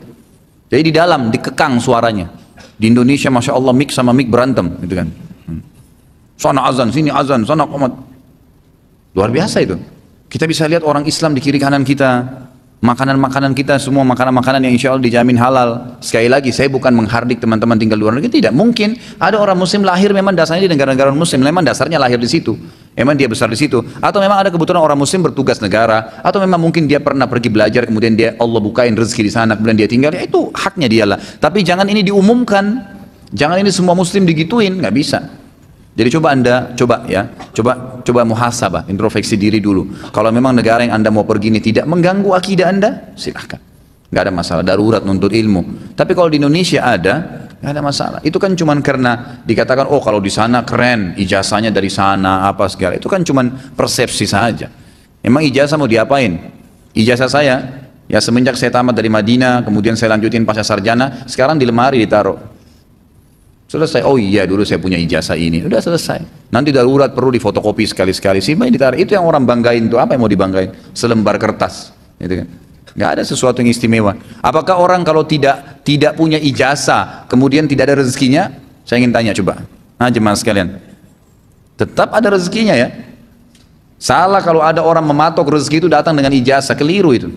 Jadi di dalam dikekang suaranya. Di Indonesia Masya Allah mik sama mik berantem gitu kan. Sana azan, sini azan, sana qomat. Luar biasa itu. Kita bisa lihat orang Islam di kiri kanan kita, makanan-makanan kita semua makanan-makanan yang insya Allah dijamin halal. Sekali lagi saya bukan menghardik teman-teman tinggal di luar negeri, tidak. Mungkin ada orang muslim lahir memang dasarnya di negara-negara muslim, memang dasarnya lahir di situ, memang dia besar di situ, atau memang ada kebetulan orang muslim bertugas negara, atau memang mungkin dia pernah pergi belajar kemudian dia Allah bukain rezeki di sana kemudian dia tinggal, ya itu haknya dia lah. Tapi jangan ini diumumkan, jangan ini semua muslim digituin, nggak bisa. Jadi coba Anda, coba muhasabah, introspeksi diri dulu. Kalau memang negara yang Anda mau pergi ini tidak mengganggu akidah Anda, silahkan. Nggak ada masalah, darurat nuntut ilmu. Tapi kalau di Indonesia ada, nggak ada masalah. Itu kan cuma karena dikatakan, oh kalau di sana keren, ijazahnya dari sana, apa segala. Itu kan cuma persepsi saja. Emang ijazah mau diapain? Ijazah saya, ya semenjak saya tamat dari Madinah, kemudian saya lanjutin pasca sarjana, sekarang di lemari ditaruh. Selesai, oh iya dulu saya punya ijazah ini, udah selesai. Nanti darurat perlu difotokopi sekali-sekali, sih ditaruh. Itu yang orang banggain tuh, apa yang mau dibanggain? Selembar kertas, gitu kan? Nggak ada sesuatu yang istimewa. Apakah orang kalau tidak punya ijazah, kemudian tidak ada rezekinya? Saya ingin tanya coba, jemaah sekalian, tetap ada rezekinya ya. Salah kalau ada orang mematok rezeki itu datang dengan ijazah, keliru itu.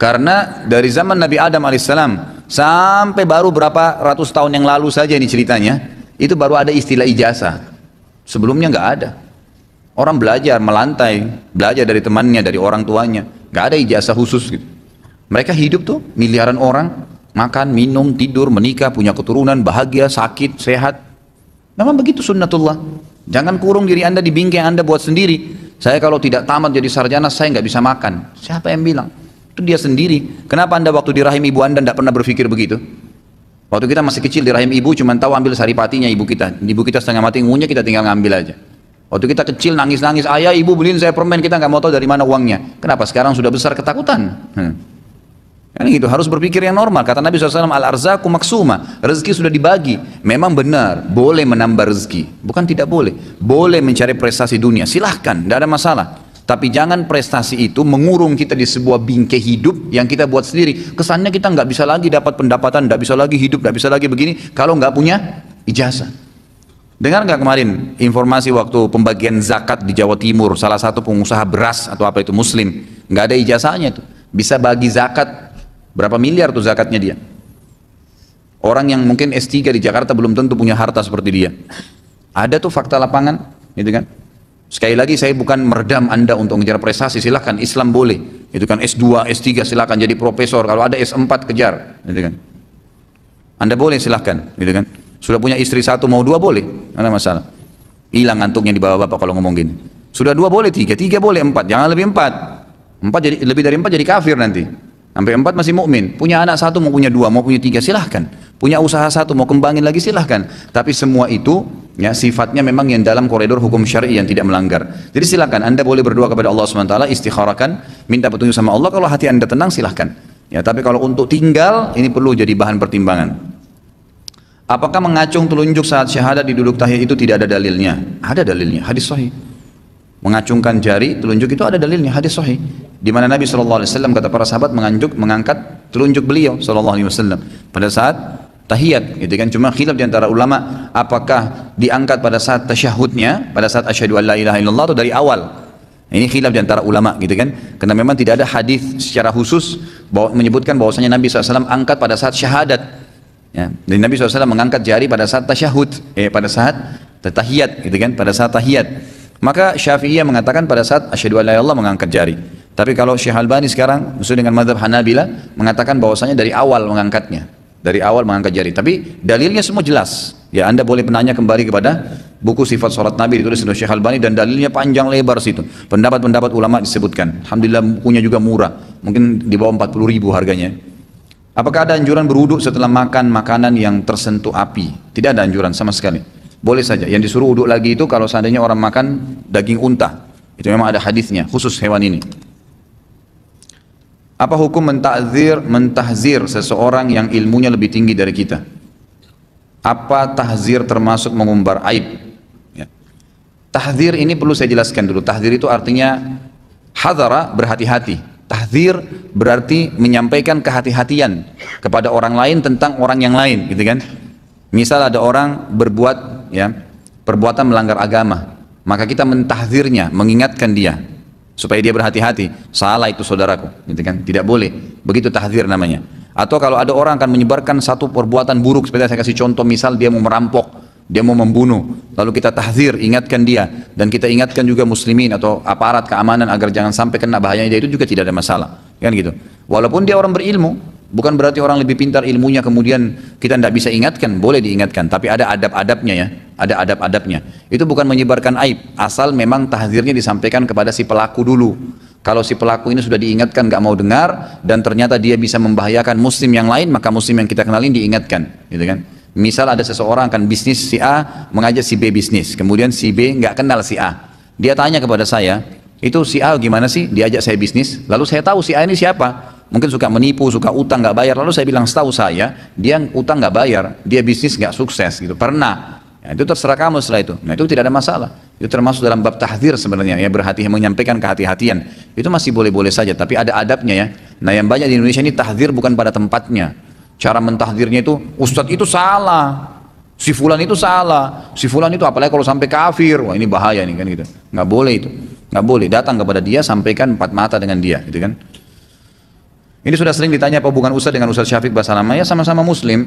Karena dari zaman Nabi Adam alaihissalam sampai baru berapa ratus tahun yang lalu saja ini ceritanya, itu baru ada istilah ijazah. Sebelumnya nggak ada. Orang belajar melantai, belajar dari temannya, dari orang tuanya, nggak ada ijazah khusus gitu. Mereka hidup tuh miliaran orang, makan, minum, tidur, menikah, punya keturunan, bahagia, sakit, sehat. Memang begitu sunnatullah. Jangan kurung diri Anda di bingkai yang Anda buat sendiri. Saya kalau tidak tamat jadi sarjana saya nggak bisa makan. Siapa yang bilang? Itu dia sendiri. Kenapa Anda waktu di rahim ibu Anda tidak pernah berpikir begitu? Waktu kita masih kecil di rahim ibu cuma tahu ambil saripatinya ibu kita. Ibu kita setengah mati ngunyah, kita tinggal ngambil aja. Waktu kita kecil nangis-nangis, ayah ibu beliin saya permen, kita nggak mau tahu dari mana uangnya. Kenapa? Sekarang sudah besar ketakutan. Kan gitu, harus berpikir yang normal. Kata Nabi SAW, al-arzaku maksuma, rezeki sudah dibagi. Memang benar, boleh menambah rezeki. Bukan tidak boleh. Boleh mencari prestasi dunia, silahkan, tidak ada masalah. Tapi jangan prestasi itu mengurung kita di sebuah bingkai hidup yang kita buat sendiri. Kesannya kita nggak bisa lagi dapat pendapatan, nggak bisa lagi hidup, nggak bisa lagi begini kalau nggak punya ijazah. Dengar nggak kemarin informasi waktu pembagian zakat di Jawa Timur, salah satu pengusaha beras atau apa itu muslim, nggak ada ijazahnya tuh, bisa bagi zakat berapa miliar tuh zakatnya dia. Orang yang mungkin S3 di Jakarta belum tentu punya harta seperti dia. Ada tuh fakta lapangan, gitu kan? Sekali lagi saya bukan meredam Anda untuk mengejar prestasi, silahkan, Islam boleh. Itu kan S2, S3 silahkan jadi profesor, kalau ada S4 kejar, gitu kan. Anda boleh silahkan, gitu kan. Sudah punya istri satu mau dua boleh, tidak ada masalah. Hilang ngantuknya di bawah bapak kalau ngomong gini. Sudah dua boleh tiga, tiga boleh empat, jangan lebih empat. Empat jadi lebih dari empat jadi kafir nanti. Sampai empat masih mukmin. Punya anak satu mau punya dua, mau punya tiga silahkan. Punya usaha satu mau kembangin lagi silahkan. Tapi semua itu ya sifatnya memang yang dalam koridor hukum syar'i yang tidak melanggar. Jadi silahkan Anda boleh berdoa kepada Allah SWT, istikharakan, minta petunjuk sama Allah. Kalau hati Anda tenang silahkan. Ya, tapi kalau untuk tinggal ini perlu jadi bahan pertimbangan. Apakah mengacung telunjuk saat syahadat di duduk tahiyat itu tidak ada dalilnya? Ada dalilnya, hadis sahih. Mengacungkan jari, telunjuk itu ada dalilnya, hadis sahih. Di mana Nabi SAW kata para sahabat mengangkat telunjuk beliau SAW pada saat tahiyat, gitu kan. Cuma khilaf di antara ulama, apakah diangkat pada saat tasyahudnya, pada saat asyhadu an la ilaha illallah atau dari awal. Ini khilaf di antara ulama, gitu kan. Karena memang tidak ada hadis secara khusus menyebutkan bahwasanya Nabi SAW angkat pada saat syahadat. Ya. Dan Nabi SAW mengangkat jari pada saat tasyahud, pada saat tahiyat, gitu kan, pada saat tahiyat. Maka Syafi'iyah mengatakan pada saat asyhadu an la ilaha illallah mengangkat jari. Tapi kalau Syekh Albani sekarang sesuai dengan mazhab Hanabila mengatakan bahwasanya dari awal mengangkatnya, dari awal mengangkat jari. Tapi dalilnya semua jelas. Ya, Anda boleh penanya kembali kepada buku sifat salat Nabi ditulis oleh Syekh Albani dan dalilnya panjang lebar situ. Pendapat-pendapat ulama disebutkan. Alhamdulillah bukunya juga murah. Mungkin di bawah 40.000 harganya. Apakah ada anjuran berwudu setelah makan makanan yang tersentuh api? Tidak ada anjuran sama sekali. Boleh saja. Yang disuruh wudu lagi itu kalau seandainya orang makan daging unta. Itu memang ada hadisnya khusus hewan ini. Apa hukum mentahzir seseorang yang ilmunya lebih tinggi dari kita? Apa tahzir termasuk mengumbar aib? Ya. Tahzir ini perlu saya jelaskan dulu. Tahzir itu artinya hadara, berhati-hati. Tahdzir berarti menyampaikan kehati-hatian kepada orang lain tentang orang yang lain, gitu kan? Misal ada orang berbuat perbuatan melanggar agama, maka kita mentahdzirnya, mengingatkan dia supaya dia berhati-hati. Salah itu saudaraku, gitu kan? Tidak boleh. Begitu tahdzir namanya. Atau kalau ada orang akan menyebarkan satu perbuatan buruk, seperti saya kasih contoh, misal dia mau merampok, dia mau membunuh, lalu kita tahdzir, ingatkan dia, dan kita ingatkan juga muslimin atau aparat keamanan agar jangan sampai kena bahayanya dia, itu juga tidak ada masalah, kan gitu. Walaupun dia orang berilmu, bukan berarti orang lebih pintar ilmunya kemudian kita tidak bisa ingatkan, boleh diingatkan, tapi ada adab-adabnya ya, ada adab-adabnya. Itu bukan menyebarkan aib, asal memang tahdzirnya disampaikan kepada si pelaku dulu. Kalau si pelaku ini sudah diingatkan gak mau dengar dan ternyata dia bisa membahayakan muslim yang lain, maka muslim yang kita kenalin diingatkan, gitu kan. Misal ada seseorang akan bisnis, si A mengajak si B bisnis, kemudian si B nggak kenal si A. Dia tanya kepada saya, itu si A gimana sih diajak saya bisnis? Lalu saya tahu si A ini siapa? Mungkin suka menipu, suka utang nggak bayar. Lalu saya bilang, setahu saya dia utang nggak bayar, dia bisnis nggak sukses gitu. Pernah. Ya, itu terserah kamu setelah itu. Nah itu tidak ada masalah. Itu termasuk dalam bab tahdzir sebenarnya, ya, menyampaikan kehati-hatian. Itu masih boleh-boleh saja, tapi ada adabnya ya. Nah yang banyak di Indonesia ini tahdzir bukan pada tempatnya. Cara mentahdzirnya itu, ustadz itu salah, si fulan itu salah, si fulan itu apalagi kalau sampai kafir, wah ini bahaya nih kan gitu. Nggak boleh itu, nggak boleh. Datang kepada dia, sampaikan empat mata dengan dia, gitu kan. Ini sudah sering ditanya apa hubungan ustadz dengan Ustadz Syafiq Basalamah, ya sama-sama muslim,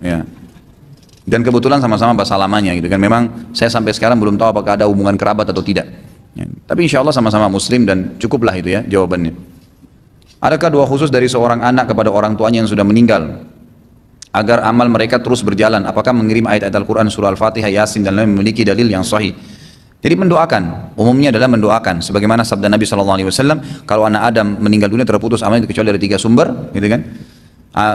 ya. Dan kebetulan sama-sama Basalamahnya, gitu kan. Memang saya sampai sekarang belum tahu apakah ada hubungan kerabat atau tidak. Ya. Tapi insya Allah sama-sama muslim dan cukuplah itu ya jawabannya. Adakah doa khusus dari seorang anak kepada orang tuanya yang sudah meninggal agar amal mereka terus berjalan? Apakah mengirim ayat-ayat Al-Quran, surah Al-Fatihah, Yasin dan lain memiliki dalil yang sahih? Jadi mendoakan, umumnya adalah mendoakan. Sebagaimana sabda Nabi SAW, kalau anak Adam meninggal dunia terputus amalnya kecuali dari 3 sumber, gitu kan?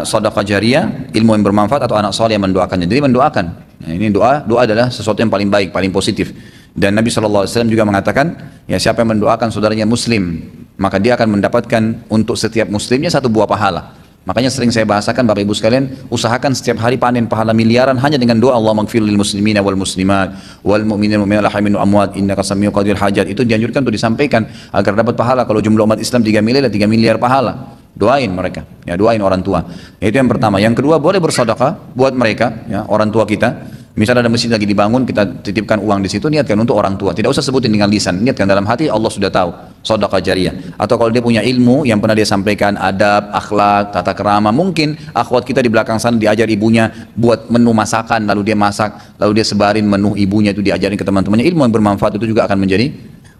Sedekah jariyah, ilmu yang bermanfaat, atau anak saleh yang mendoakannya. Jadi mendoakan. Nah, ini doa adalah sesuatu yang paling baik, paling positif. Dan Nabi SAW juga mengatakan, ya siapa yang mendoakan saudaranya muslim, maka dia akan mendapatkan untuk setiap muslimnya 1 buah pahala. Makanya sering saya bahasakan Bapak Ibu sekalian, usahakan setiap hari panen pahala miliaran hanya dengan doa Allah maghfir lil muslimina wal muslimat wal mu'minina wal mu'minat al amwat innaka samiu qadir hajat. Itu dianjurkan untuk disampaikan agar dapat pahala. Kalau jumlah umat Islam 3 miliar, 3 miliar pahala. Doain mereka, ya doain orang tua. Itu yang pertama. Yang kedua, boleh bersedekah buat mereka, ya orang tua kita. Misalnya ada masjid lagi dibangun, kita titipkan uang di situ, niatkan untuk orang tua. Tidak usah sebutin dengan lisan, niatkan dalam hati, Allah sudah tahu. Sedekah jariyah. Atau kalau dia punya ilmu yang pernah dia sampaikan, adab, akhlak, tata kerama, mungkin akhwat kita di belakang sana diajar ibunya buat menu masakan, lalu dia masak, lalu dia sebarin menu ibunya itu diajarin ke teman-temannya. Ilmu yang bermanfaat itu juga akan menjadi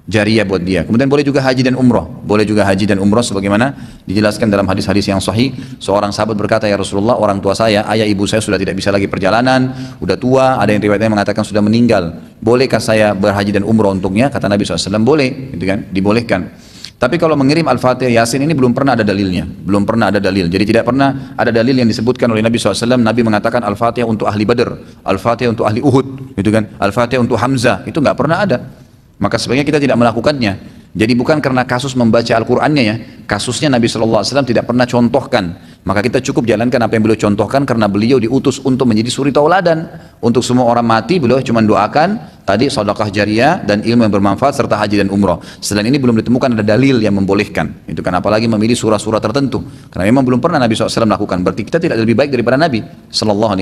jariyah buat dia. Kemudian boleh juga haji dan umroh. Boleh juga haji dan umroh sebagaimana dijelaskan dalam hadis-hadis yang sahih. Seorang sahabat berkata, ya Rasulullah, orang tua saya, ayah ibu saya sudah tidak bisa lagi perjalanan, udah tua, ada yang riwayatnya mengatakan sudah meninggal. Bolehkah saya berhaji dan umroh untuknya? Kata Nabi SAW, boleh, gitu kan? Dibolehkan. Tapi kalau mengirim Al-Fatihah, Yasin ini belum pernah ada dalilnya. Belum pernah ada dalil. Jadi tidak pernah ada dalil yang disebutkan oleh Nabi SAW. Nabi mengatakan Al-Fatihah untuk ahli Badr, Al-Fatihah untuk ahli Uhud, gitu kan? Al-Fatihah untuk Hamzah, itu nggak pernah ada. Maka sebaiknya kita tidak melakukannya. Jadi bukan karena kasus membaca Al-Qur'annya ya, kasusnya Nabi SAW tidak pernah contohkan. Maka kita cukup jalankan apa yang beliau contohkan, karena beliau diutus untuk menjadi suri tauladan. Untuk semua orang mati beliau cuma doakan tadi sedekah jariyah dan ilmu yang bermanfaat serta haji dan umroh. Selain ini belum ditemukan ada dalil yang membolehkan. Itu kan apalagi memilih surah-surah tertentu. Karena memang belum pernah Nabi SAW melakukan. Berarti kita tidak lebih baik daripada Nabi SAW.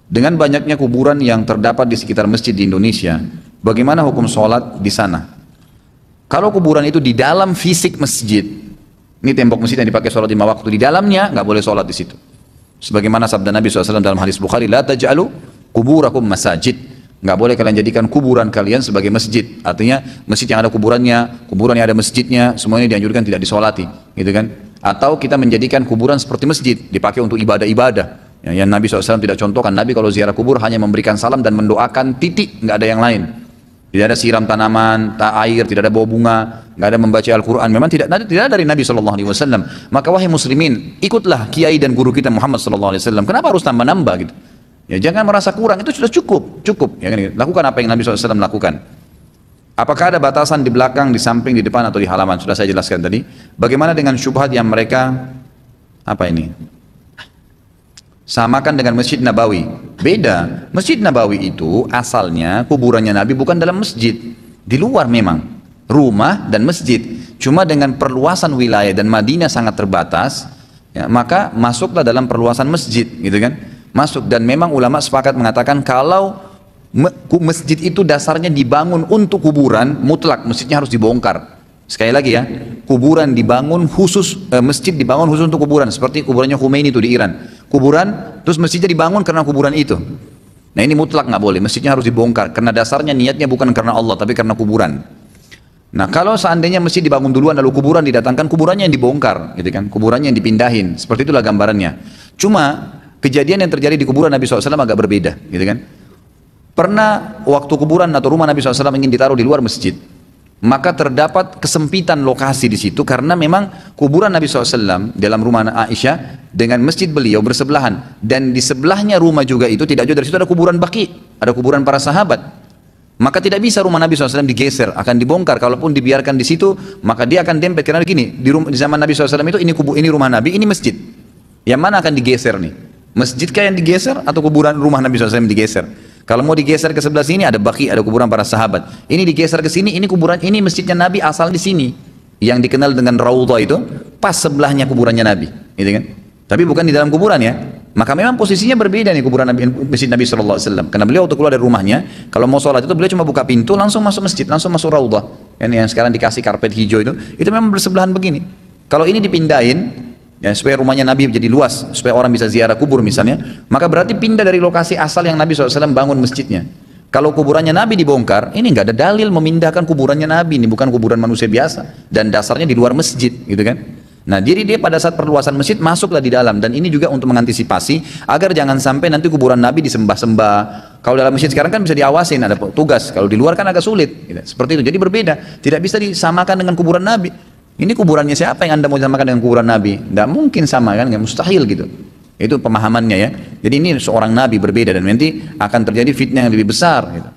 Dengan banyaknya kuburan yang terdapat di sekitar masjid di Indonesia, bagaimana hukum sholat di sana? Kalau kuburan itu di dalam fisik masjid, ini tembok masjid yang dipakai sholat 5 waktu, di dalamnya nggak boleh sholat di situ. Sebagaimana sabda Nabi SAW dalam hadis Bukhari, la taj'alu kuburakum masajid. Nggak boleh kalian jadikan kuburan kalian sebagai masjid. Artinya masjid yang ada kuburannya, kuburan yang ada masjidnya, semuanya dianjurkan tidak disolati, gitu kan? Atau kita menjadikan kuburan seperti masjid, dipakai untuk ibadah-ibadah. Yang Nabi SAW tidak contohkan. Nabi kalau ziarah kubur hanya memberikan salam dan mendoakan, titik, nggak ada yang lain. Tidak ada siram tanaman, air, tidak ada bawa bunga, nggak ada membaca Al-Quran. Memang tidak ada dari Nabi SAW. Maka wahai muslimin, ikutlah kiai dan guru kita Muhammad SAW. Kenapa harus tambah-nambah gitu? Ya jangan merasa kurang, itu sudah cukup. Ya, kan? Lakukan apa yang Nabi SAW lakukan. Apakah ada batasan di belakang, di samping, di depan atau di halaman? Sudah saya jelaskan tadi. Bagaimana dengan syubhat yang mereka samakan dengan Masjid Nabawi? Beda. Masjid Nabawi itu asalnya kuburannya Nabi bukan dalam masjid, di luar memang, rumah dan masjid. Cuma dengan perluasan wilayah dan Madinah sangat terbatas, ya, maka masuklah dalam perluasan masjid, gitu kan? Masuk, dan memang ulama sepakat mengatakan kalau masjid itu dasarnya dibangun untuk kuburan, mutlak masjidnya harus dibongkar. Sekali lagi ya, kuburan dibangun khusus, masjid dibangun khusus untuk kuburan, seperti kuburannya Khomeini itu di Iran. Kuburan, terus masjidnya dibangun karena kuburan itu. Nah ini mutlak nggak boleh, masjidnya harus dibongkar karena dasarnya niatnya bukan karena Allah tapi karena kuburan. Nah kalau seandainya masjid dibangun duluan lalu kuburan didatangkan, kuburannya yang dibongkar, gitu kan? Kuburannya yang dipindahin, seperti itulah gambarannya. Cuma kejadian yang terjadi di kuburan Nabi SAW agak berbeda, gitu kan? Pernah waktu kuburan atau rumah Nabi SAW ingin ditaruh di luar masjid, maka terdapat kesempitan lokasi di situ karena memang kuburan Nabi SAW dalam rumah Aisyah dengan masjid beliau bersebelahan, dan di sebelahnya rumah juga itu tidak jauh dari situ ada kuburan Baqi, ada kuburan para sahabat. Maka tidak bisa rumah Nabi SAW digeser, akan dibongkar. Kalaupun dibiarkan di situ, maka dia akan dempet. Karena gini, di zaman Nabi SAW itu ini rumah Nabi, ini masjid. Yang mana akan digeser nih? Masjid kah yang digeser atau kuburan rumah Nabi SAW yang digeser? Kalau mau digeser ke sebelah sini ada Baqi, ada kuburan para sahabat. Ini digeser ke sini, ini kuburan, ini masjidnya Nabi asal di sini. Yang dikenal dengan Raudhah itu pas sebelahnya kuburannya Nabi, gitu kan? Tapi bukan di dalam kuburan ya. Maka memang posisinya berbeda nih kuburan Nabi, masjid Nabi SAW. Karena beliau waktu keluar dari rumahnya, kalau mau sholat itu beliau cuma buka pintu, langsung masuk masjid, langsung masuk Raudhah. Yang sekarang dikasih karpet hijau itu memang bersebelahan begini. Kalau ini dipindahin, ya, supaya rumahnya Nabi jadi luas, supaya orang bisa ziarah kubur misalnya, maka berarti pindah dari lokasi asal yang Nabi SAW bangun masjidnya. Kalau kuburannya Nabi dibongkar, ini nggak ada dalil memindahkan kuburannya Nabi, ini bukan kuburan manusia biasa, dan dasarnya di luar masjid, gitu kan? Nah, jadi dia pada saat perluasan masjid masuklah di dalam, dan ini juga untuk mengantisipasi agar jangan sampai nanti kuburan Nabi disembah-sembah. Kalau dalam masjid sekarang kan bisa diawasin, ada tugas. Kalau di luar kan agak sulit, gitu. Seperti itu. Jadi berbeda, tidak bisa disamakan dengan kuburan Nabi. Ini kuburannya siapa yang Anda mau samakan dengan kuburan Nabi? Tidak mungkin sama kan, nggak mustahil gitu. Itu pemahamannya ya. Jadi ini seorang Nabi berbeda, dan nanti akan terjadi fitnah yang lebih besar gitu.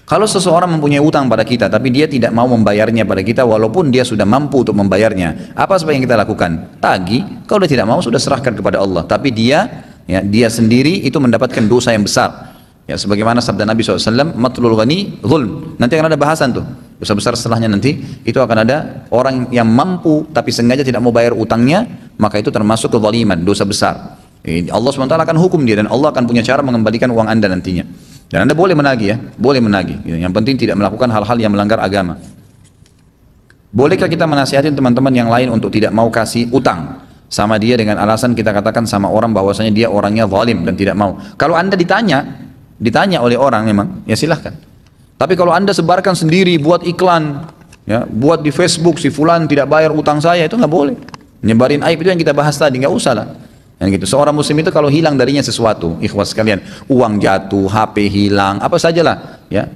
Kalau seseorang mempunyai utang pada kita tapi dia tidak mau membayarnya pada kita walaupun dia sudah mampu untuk membayarnya, apa sebaiknya kita lakukan? Tagih. Kalau dia tidak mau sudah serahkan kepada Allah. Tapi dia sendiri itu mendapatkan dosa yang besar. Ya, sebagaimana sabda Nabi SAW, matlul ghani zulm. Nanti akan ada bahasan tuh. Dosa besar setelahnya nanti itu akan ada orang yang mampu tapi sengaja tidak mau bayar utangnya, maka itu termasuk kezaliman, dosa besar. Allah SWT akan hukum dia, dan Allah akan punya cara mengembalikan uang Anda nantinya. Dan Anda boleh menagih ya, boleh menagih. Yang penting tidak melakukan hal-hal yang melanggar agama. Bolehkah kita menasihati teman-teman yang lain untuk tidak mau kasih utang sama dia dengan alasan kita katakan sama orang bahwasanya dia orangnya zalim dan tidak mau? Kalau Anda ditanya oleh orang memang, ya silahkan. Tapi kalau Anda sebarkan sendiri, buat iklan, ya, buat di Facebook, si fulan tidak bayar utang saya, itu nggak boleh. Nyebarin aib itu yang kita bahas tadi, nggak usah lah. Yang gitu. Seorang muslim itu kalau hilang darinya sesuatu, ikhwas sekalian, uang jatuh, HP hilang, apa sajalah, ya,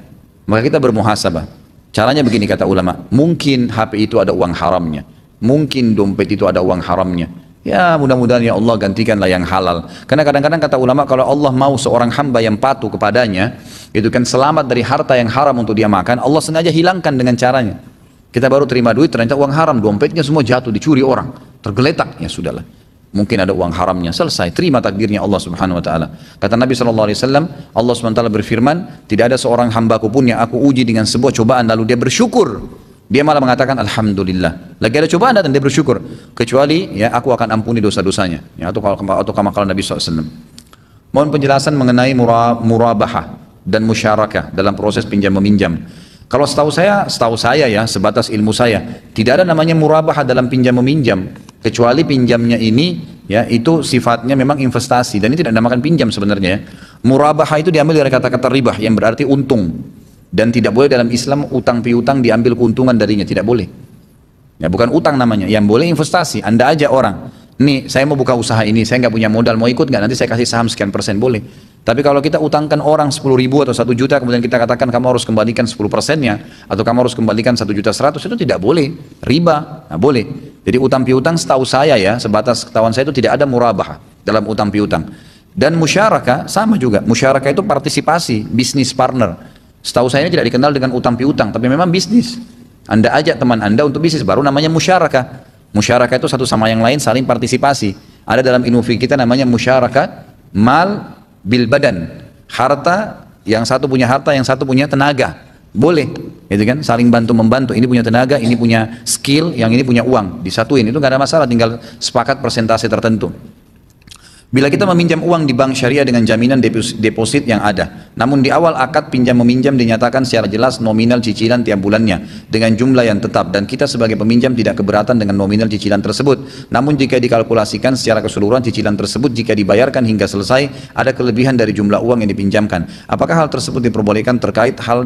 maka kita bermuhasabah. Caranya begini kata ulama, mungkin HP itu ada uang haramnya, mungkin dompet itu ada uang haramnya. Ya mudah-mudahan ya Allah gantikanlah yang halal. Karena kadang-kadang kata ulama, kalau Allah mau seorang hamba yang patuh kepadanya, itu kan selamat dari harta yang haram untuk dia makan, Allah sengaja hilangkan dengan caranya. Kita baru terima duit, ternyata uang haram, dompetnya semua jatuh, dicuri orang, tergeletak, ya sudahlah. Mungkin ada uang haramnya, selesai, terima takdirnya Allah Subhanahu wa taala. Kata Nabi sallallahu alaihi wasallam, Allah Subhanahu wa taala berfirman, tidak ada seorang hambaku pun yang aku uji dengan sebuah cobaan lalu dia bersyukur. Dia malah mengatakan alhamdulillah. Lagi ada cobaan dan dia bersyukur, kecuali ya aku akan ampuni dosa-dosanya. Ya, atau kama qala Nabi sallallahu alaihi wasallam. Mohon penjelasan mengenai murabahah dan musyarakah dalam proses pinjam meminjam. Kalau setahu saya ya, sebatas ilmu saya, tidak ada namanya murabahah dalam pinjam meminjam, kecuali pinjamnya ini ya itu sifatnya memang investasi, dan ini tidak dinamakan pinjam sebenarnya ya. Murabahah itu diambil dari kata-kata ribah yang berarti untung, dan tidak boleh dalam Islam utang piutang diambil keuntungan darinya, tidak boleh. Ya bukan utang namanya, yang boleh investasi. Anda aja orang, nih saya mau buka usaha ini, saya nggak punya modal, mau ikut nggak? Nanti saya kasih saham sekian persen, boleh. Tapi kalau kita utangkan orang 10.000 atau 1 juta, kemudian kita katakan kamu harus kembalikan 10%-nya, atau kamu harus kembalikan 1.100.000, itu tidak boleh, riba, nah, boleh. Jadi utang piutang setahu saya ya, sebatas ketahuan saya itu tidak ada murabahah dalam utang piutang. Dan musyarakah sama juga, musyarakah itu partisipasi, bisnis partner. Setahu saya ini tidak dikenal dengan utang piutang, tapi memang bisnis. Anda ajak teman Anda untuk bisnis, baru namanya musyarakah. Musyarakah itu satu sama yang lain saling partisipasi. Ada dalam ilmu fikih kita namanya musyarakah mal bil badan, harta, yang satu punya harta, yang satu punya tenaga. Boleh, gitu kan? Saling bantu membantu. Ini punya tenaga, ini punya skill, yang ini punya uang. Disatuin itu nggak ada masalah, tinggal sepakat persentase tertentu. Bila kita meminjam uang di bank syariah dengan jaminan deposit yang ada, namun di awal akad pinjam meminjam dinyatakan secara jelas nominal cicilan tiap bulannya dengan jumlah yang tetap, dan kita sebagai peminjam tidak keberatan dengan nominal cicilan tersebut. Namun jika dikalkulasikan secara keseluruhan cicilan tersebut jika dibayarkan hingga selesai ada kelebihan dari jumlah uang yang dipinjamkan, apakah hal tersebut diperbolehkan? Terkait hal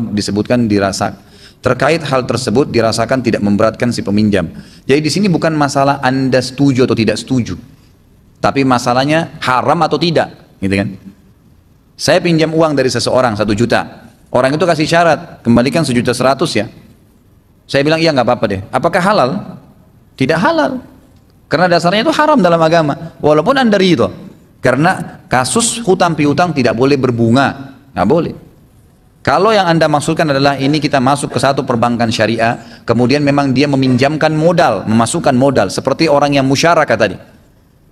tersebut dirasakan tidak memberatkan si peminjam. Jadi di sini bukan masalah Anda setuju atau tidak setuju, tapi masalahnya haram atau tidak, gitu kan? Saya pinjam uang dari seseorang 1 juta, orang itu kasih syarat kembalikan 1.100.000 ya. Saya bilang iya nggak apa-apa deh. Apakah halal? Tidak halal, karena dasarnya itu haram dalam agama. Walaupun Anda ridho, karena kasus hutang piutang tidak boleh berbunga, nggak boleh. Kalau yang Anda maksudkan adalah ini kita masuk ke satu perbankan syariah, kemudian memang dia meminjamkan modal, memasukkan modal, seperti orang yang musyarakah tadi.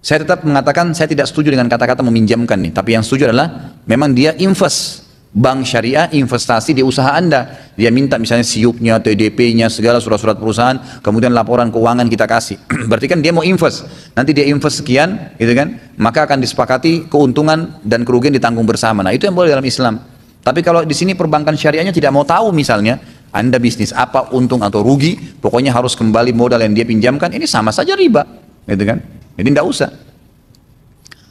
Saya tetap mengatakan saya tidak setuju dengan kata-kata meminjamkan nih, tapi yang setuju adalah memang dia invest, bank syariah investasi di usaha Anda. Dia minta misalnya siupnya, TDP-nya, segala surat-surat perusahaan, kemudian laporan keuangan kita kasih. Berarti kan dia mau invest, nanti dia invest sekian, gitu kan? Maka akan disepakati keuntungan dan kerugian ditanggung bersama. Nah itu yang boleh dalam Islam. Tapi kalau di sini perbankan syariahnya tidak mau tahu misalnya Anda bisnis apa, untung atau rugi, pokoknya harus kembali modal yang dia pinjamkan, ini sama saja riba, gitu kan? Jadi tidak usah.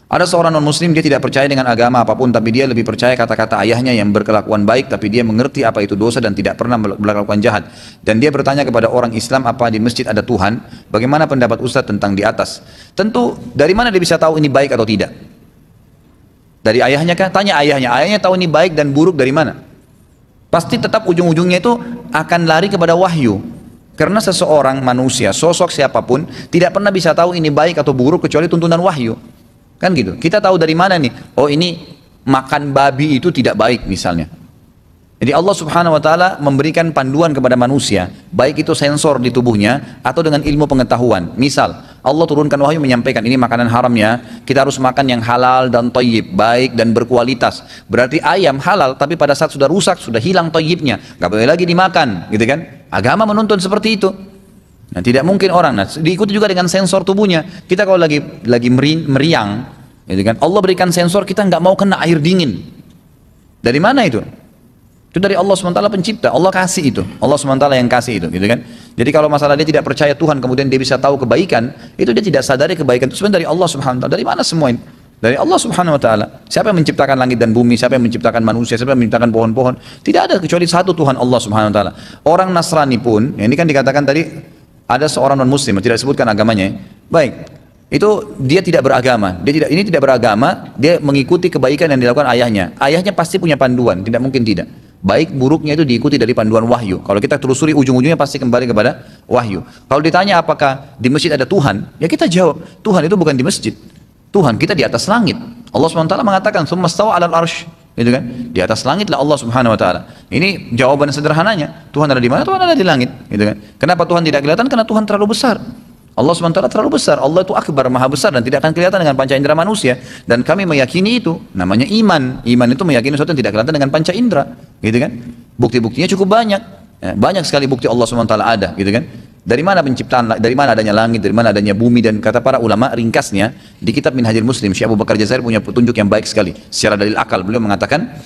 Ada seorang non muslim, dia tidak percaya dengan agama apapun, tapi dia lebih percaya kata-kata ayahnya yang berkelakuan baik, tapi dia mengerti apa itu dosa dan tidak pernah melakukan jahat. Dan dia bertanya kepada orang Islam, apa di masjid ada Tuhan? Bagaimana pendapat Ustaz tentang di atas? Tentu dari mana dia bisa tahu ini baik atau tidak? Dari ayahnya kan? Tanya ayahnya. Ayahnya tahu ini baik dan buruk dari mana? Pasti tetap ujung-ujungnya itu akan lari kepada wahyu. Karena seseorang manusia, sosok siapapun tidak pernah bisa tahu ini baik atau buruk kecuali tuntunan wahyu. Kan gitu. Kita tahu dari mana nih? Oh ini makan babi itu tidak baik misalnya. Jadi Allah Subhanahu wa taala memberikan panduan kepada manusia, baik itu sensor di tubuhnya atau dengan ilmu pengetahuan. Misal, Allah turunkan wahyu menyampaikan ini makanan haram ya, kita harus makan yang halal dan thayyib, baik dan berkualitas. Berarti ayam halal, tapi pada saat sudah rusak, sudah hilang thayyibnya, nggak boleh lagi dimakan, gitu kan? Agama menuntun seperti itu. Nah, tidak mungkin orang, diikuti juga dengan sensor tubuhnya. Kita kalau lagi meriang, gitu kan? Allah berikan sensor, kita nggak mau kena air dingin. Dari mana itu? Itu dari Allah SWT pencipta, Allah kasih itu, Allah SWT yang kasih itu, gitu kan? Jadi kalau masalah dia tidak percaya Tuhan, kemudian dia bisa tahu kebaikan, itu dia tidak sadari kebaikan itu sebenarnya dari Allah SWT. Dari mana semua ini? Dari Allah Subhanahu Wa Taala. Siapa yang menciptakan langit dan bumi? Siapa yang menciptakan manusia? Siapa yang menciptakan pohon-pohon? Tidak ada kecuali satu Tuhan, Allah Subhanahu Wa Taala. Orang Nasrani pun, ini kan dikatakan tadi ada seorang non Muslim, tidak disebutkan agamanya. Baik. Itu dia tidak beragama, ini tidak beragama, dia mengikuti kebaikan yang dilakukan ayahnya. Ayahnya pasti punya panduan, tidak mungkin tidak. Baik buruknya itu diikuti dari panduan wahyu. Kalau kita telusuri ujung-ujungnya pasti kembali kepada wahyu. Kalau ditanya apakah di masjid ada Tuhan, ya kita jawab, Tuhan itu bukan di masjid. Tuhan kita di atas langit. Allah SWT mengatakan, "Tsumma stawa 'alal 'arsy." Gitu kan? Di atas langit lah Allah Subhanahu wa taala. Ini jawaban sederhananya. Tuhan ada di mana? Tuhan ada di langit, gitu kan? Kenapa Tuhan tidak kelihatan? Karena Tuhan terlalu besar. Allah SWT terlalu besar, Allah itu akbar, maha besar dan tidak akan kelihatan dengan panca indera manusia. Dan kami meyakini itu, namanya iman. Iman itu meyakini sesuatu yang tidak kelihatan dengan panca indera, gitu kan? Bukti-buktinya cukup banyak, ya, banyak sekali bukti Allah SWT ada, gitu kan? Dari mana penciptaan, dari mana adanya langit, dari mana adanya bumi, dan kata para ulama ringkasnya di kitab Minhajul Muslim, Syekh Abu Bakar Jazair punya petunjuk yang baik sekali. Secara dalil akal beliau mengatakan,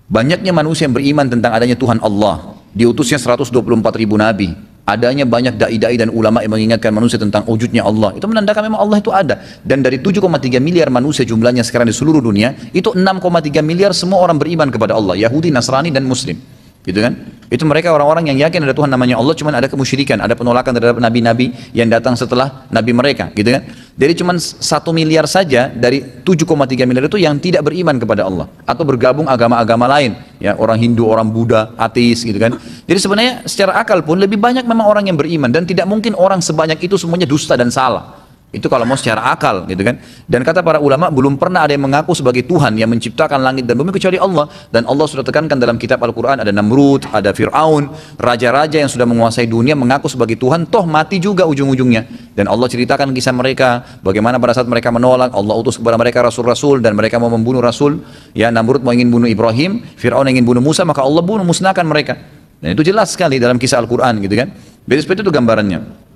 banyaknya manusia yang beriman tentang adanya Tuhan Allah, diutusnya 124.000 nabi. Adanya banyak dai-dai dan ulama yang mengingatkan manusia tentang wujudnya Allah. Itu menandakan memang Allah itu ada. Dan dari 7,3 miliar manusia jumlahnya sekarang di seluruh dunia, itu 6,3 miliar semua orang beriman kepada Allah. Yahudi, Nasrani, dan Muslim. Gitu kan? Itu mereka orang-orang yang yakin ada Tuhan namanya Allah, cuman ada kemusyrikan, ada penolakan terhadap nabi-nabi yang datang setelah nabi mereka, gitu kan? Jadi cuman 1 miliar saja dari 7,3 miliar itu yang tidak beriman kepada Allah atau bergabung agama-agama lain, ya, orang Hindu, orang Buddha, ateis, gitu kan? Jadi sebenarnya secara akal pun lebih banyak memang orang yang beriman, dan tidak mungkin orang sebanyak itu semuanya dusta dan salah. Itu kalau mau secara akal gitu kan. Dan kata para ulama, belum pernah ada yang mengaku sebagai Tuhan yang menciptakan langit dan bumi kecuali Allah. Dan Allah sudah tekankan dalam kitab Al-Quran, ada Namrud, ada Fir'aun, raja-raja yang sudah menguasai dunia mengaku sebagai Tuhan, toh mati juga ujung-ujungnya. Dan Allah ceritakan kisah mereka, bagaimana pada saat mereka menolak, Allah utus kepada mereka rasul-rasul dan mereka mau membunuh rasul. Ya, Namrud mau ingin bunuh Ibrahim, Fir'aun ingin bunuh Musa, maka Allah bunuh, musnahkan mereka. Dan itu jelas sekali dalam kisah Al-Quran gitu kan. Jadi seperti itu gambarannya.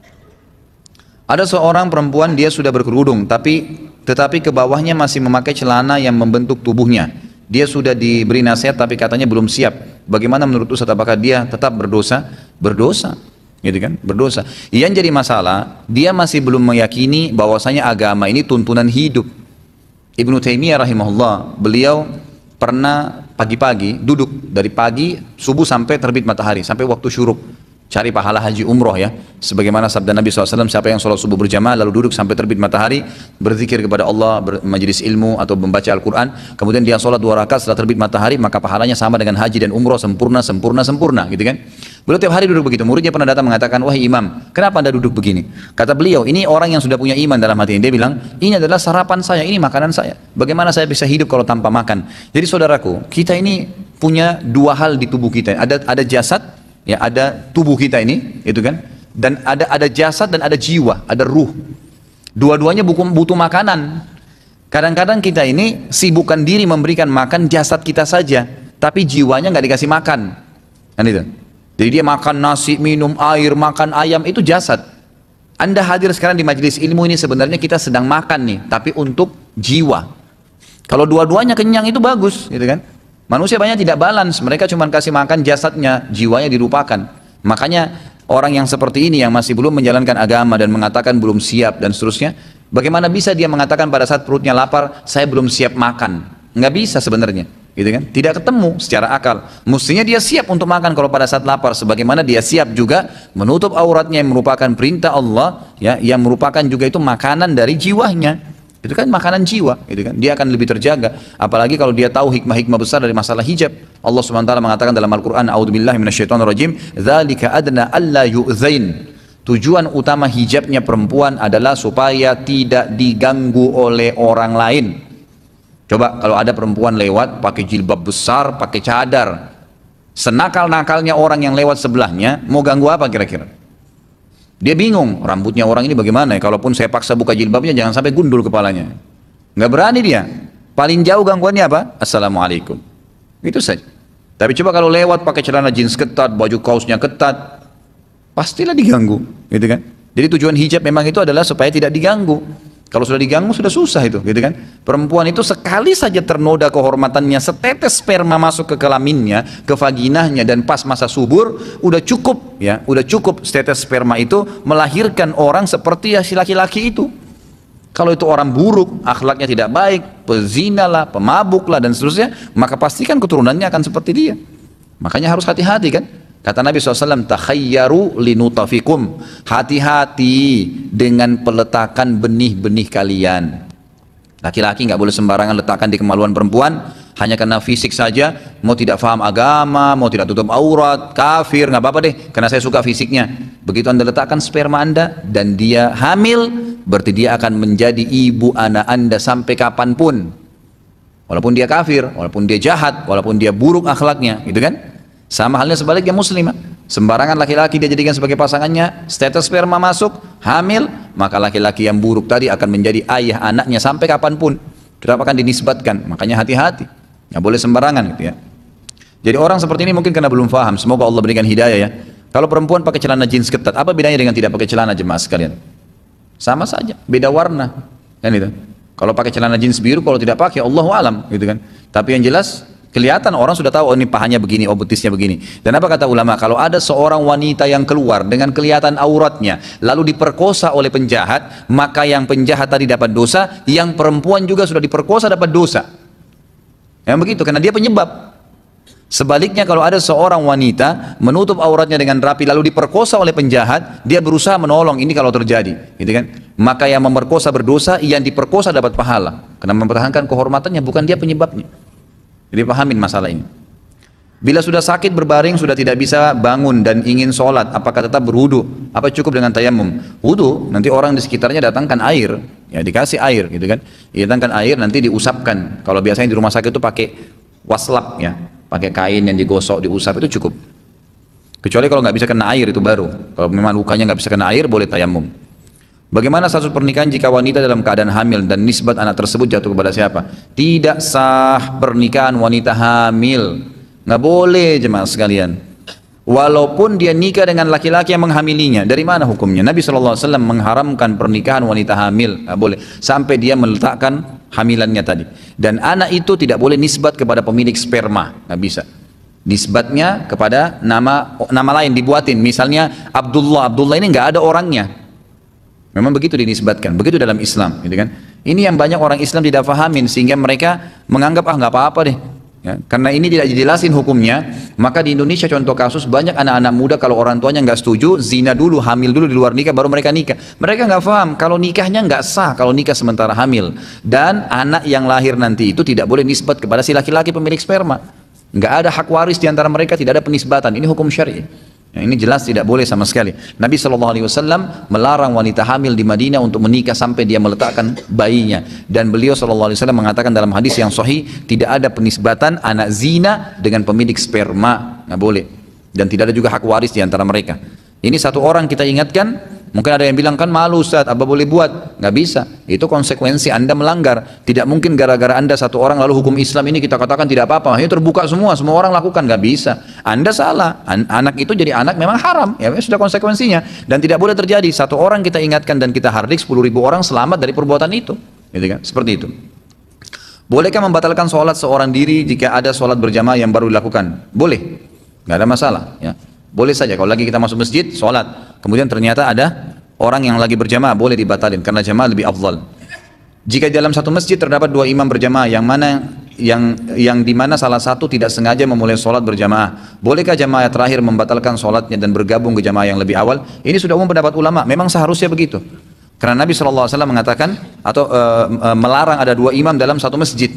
Ada seorang perempuan, dia sudah berkerudung, tetapi ke bawahnya masih memakai celana yang membentuk tubuhnya. Dia sudah diberi nasihat, tapi katanya belum siap. Bagaimana menurut Ustaz, apakah dia tetap berdosa? Berdosa, gitu kan? Berdosa. Yang jadi masalah, dia masih belum meyakini bahwasanya agama ini tuntunan hidup. Ibnu Taimiyah rahimahullah, beliau pernah pagi-pagi duduk dari pagi subuh sampai terbit matahari, sampai waktu syuruk. Cari pahala haji umroh ya, sebagaimana sabda Nabi SAW, siapa yang sholat subuh berjamaah lalu duduk sampai terbit matahari, berzikir kepada Allah, bermajelis ilmu atau membaca Al-Quran, kemudian dia sholat 2 rakaat setelah terbit matahari, maka pahalanya sama dengan haji dan umroh, sempurna gitu kan. Beliau tiap hari duduk begitu. Muridnya pernah datang mengatakan, wahai imam, kenapa anda duduk begini? Kata beliau, ini orang yang sudah punya iman dalam hati. Dia bilang, ini adalah sarapan saya, ini makanan saya, bagaimana saya bisa hidup kalau tanpa makan? Jadi saudaraku, kita ini punya 2 hal di tubuh kita, ada jasad, ya, ada tubuh kita ini, itu kan, dan ada jasad dan ada jiwa, ada ruh. Dua-duanya butuh makanan. Kadang-kadang kita ini sibukkan diri memberikan makan jasad kita saja, tapi jiwanya nggak dikasih makan, kan itu. Jadi dia makan nasi, minum air, makan ayam, itu jasad. Anda hadir sekarang di majelis ilmu ini, sebenarnya kita sedang makan nih, tapi untuk jiwa. Kalau dua-duanya kenyang itu bagus, gitu kan. Manusia banyak tidak balance, mereka cuma kasih makan jasadnya, jiwanya dilupakan. Makanya orang yang seperti ini yang masih belum menjalankan agama dan mengatakan belum siap dan seterusnya, bagaimana bisa dia mengatakan pada saat perutnya lapar, saya belum siap makan? Nggak bisa sebenarnya, gitu kan? Tidak ketemu secara akal. Mestinya dia siap untuk makan kalau pada saat lapar, sebagaimana dia siap juga menutup auratnya yang merupakan perintah Allah, ya, yang merupakan juga itu makanan dari jiwanya. Itu kan makanan jiwa, gitu kan? Dia akan lebih terjaga. Apalagi kalau dia tahu hikmah-hikmah besar dari masalah hijab. Allah SWT mengatakan dalam Al-Quran, A'udzubillahi minasyaitonirrajim, dzalika adna alla yu'zain. Tujuan utama hijabnya perempuan adalah supaya tidak diganggu oleh orang lain. Coba kalau ada perempuan lewat pakai jilbab besar, pakai cadar, senakal-nakalnya orang yang lewat sebelahnya, mau ganggu apa kira-kira? Dia bingung, rambutnya orang ini bagaimana ya, kalaupun saya paksa buka jilbabnya jangan sampai gundul kepalanya. Nggak berani dia. Paling jauh gangguannya apa? Assalamualaikum. Itu saja. Tapi coba kalau lewat pakai celana jeans ketat, baju kaosnya ketat, pastilah diganggu, gitu kan? Jadi tujuan hijab memang itu adalah supaya tidak diganggu. Kalau sudah diganggu sudah susah itu, gitu kan? Perempuan itu sekali saja ternoda kehormatannya, setetes sperma masuk ke kelaminnya, ke vaginanya, dan pas masa subur, udah cukup, ya, udah cukup setetes sperma itu melahirkan orang seperti ya si laki-laki itu. Kalau itu orang buruk, akhlaknya tidak baik, pezina lah, pemabuk lah, dan seterusnya, maka pastikan keturunannya akan seperti dia. Makanya harus hati-hati kan? Kata Nabi SAW, takhayyaru linutafikum, hati-hati dengan peletakan benih-benih kalian. Laki-laki nggak boleh sembarangan letakkan di kemaluan perempuan, hanya karena fisik saja, mau tidak faham agama, mau tidak tutup aurat, kafir, nggak apa-apa deh, karena saya suka fisiknya. Begitu anda letakkan sperma anda, dan dia hamil, berarti dia akan menjadi ibu anak anda sampai kapanpun. Walaupun dia kafir, walaupun dia jahat, walaupun dia buruk akhlaknya, gitu kan? Sama halnya sebaliknya muslimah, sembarangan laki-laki dia jadikan sebagai pasangannya, status sperma masuk, hamil, maka laki-laki yang buruk tadi akan menjadi ayah anaknya sampai kapanpun. Kenapa akan dinisbatkan? Makanya hati-hati, nggak boleh sembarangan gitu ya. Jadi orang seperti ini mungkin karena belum paham, semoga Allah berikan hidayah ya. Kalau perempuan pakai celana jeans ketat, apa bedanya dengan tidak pakai celana, jemaah sekalian? Sama saja, beda warna, kan itu. Kalau pakai celana jeans biru, kalau tidak pakai, Allahu alam, gitu kan. Tapi yang jelas kelihatan orang sudah tahu, oh ini pahanya begini, oh betisnya begini. Dan apa kata ulama? Kalau ada seorang wanita yang keluar dengan kelihatan auratnya, lalu diperkosa oleh penjahat, maka yang penjahat tadi dapat dosa, yang perempuan juga sudah diperkosa dapat dosa. Yang begitu, karena dia penyebab. Sebaliknya kalau ada seorang wanita menutup auratnya dengan rapi, lalu diperkosa oleh penjahat, dia berusaha menolong, ini kalau terjadi, gitu kan? Maka yang memerkosa berdosa, yang diperkosa dapat pahala, karena mempertahankan kehormatannya, bukan dia penyebabnya. Jadi pahamin masalah ini. Bila sudah sakit berbaring, sudah tidak bisa bangun dan ingin sholat, apakah tetap berwudu? Apa cukup dengan tayamum? Wudu, nanti orang di sekitarnya datangkan air, ya dikasih air gitu kan. Datangkan air, nanti diusapkan. Kalau biasanya di rumah sakit itu pakai waslap ya, pakai kain yang digosok, diusap, itu cukup. Kecuali kalau nggak bisa kena air itu baru. Kalau memang lukanya nggak bisa kena air, boleh tayamum. Bagaimana status pernikahan jika wanita dalam keadaan hamil dan nisbat anak tersebut jatuh kepada siapa? Tidak sah pernikahan wanita hamil. Nggak boleh jemaah sekalian. Walaupun dia nikah dengan laki-laki yang menghamilinya, dari mana hukumnya? Nabi SAW mengharamkan pernikahan wanita hamil, nggak boleh sampai dia meletakkan hamilannya tadi. Dan anak itu tidak boleh nisbat kepada pemilik sperma, nggak bisa. Nisbatnya kepada nama lain dibuatin, misalnya Abdullah. Abdullah ini nggak ada orangnya. Memang begitu dinisbatkan, begitu dalam Islam, gitu kan? Ini yang banyak orang Islam tidak fahamin sehingga mereka menganggap nggak apa-apa deh. Ya, karena ini tidak dijelasin hukumnya, maka di Indonesia contoh kasus banyak anak-anak muda kalau orang tuanya nggak setuju, zina dulu, hamil dulu di luar nikah, baru mereka nikah. Mereka nggak paham kalau nikahnya nggak sah kalau nikah sementara hamil, dan anak yang lahir nanti itu tidak boleh nisbat kepada si laki-laki pemilik sperma. Nggak ada hak waris di antara mereka, tidak ada penisbatan. Ini hukum syar'i. Ya, ini jelas tidak boleh sama sekali. Nabi SAW melarang wanita hamil di Madinah untuk menikah sampai dia meletakkan bayinya. Dan beliau SAW mengatakan dalam hadis yang sahih, tidak ada penisbatan anak zina dengan pemilik sperma, nggak boleh. Dan tidak ada juga hak waris di antara mereka. Ini satu orang kita ingatkan. Mungkin ada yang bilang, kan malu Ustaz, apa boleh buat? Nggak bisa, itu konsekuensi Anda melanggar. Tidak mungkin gara-gara Anda satu orang lalu hukum Islam ini kita katakan tidak apa-apa. Ini terbuka semua orang lakukan, nggak bisa. Anda salah, anak itu jadi anak memang haram, ya sudah konsekuensinya. Dan tidak boleh terjadi, satu orang kita ingatkan dan kita hardik 10.000 orang selamat dari perbuatan itu, gitu kan? Seperti itu. Bolehkah membatalkan sholat seorang diri jika ada sholat berjamaah yang baru dilakukan? Boleh, nggak ada masalah, ya. Boleh saja, kalau lagi kita masuk masjid, sholat, kemudian ternyata ada orang yang lagi berjamaah, boleh dibatalin, karena jamaah lebih afdal. Jika dalam satu masjid terdapat dua imam berjamaah, yang dimana salah satu tidak sengaja memulai sholat berjamaah, bolehkah jamaah terakhir membatalkan sholatnya dan bergabung ke jamaah yang lebih awal? Ini sudah umum pendapat ulama, memang seharusnya begitu. Karena Nabi SAW mengatakan, atau melarang ada dua imam dalam satu masjid.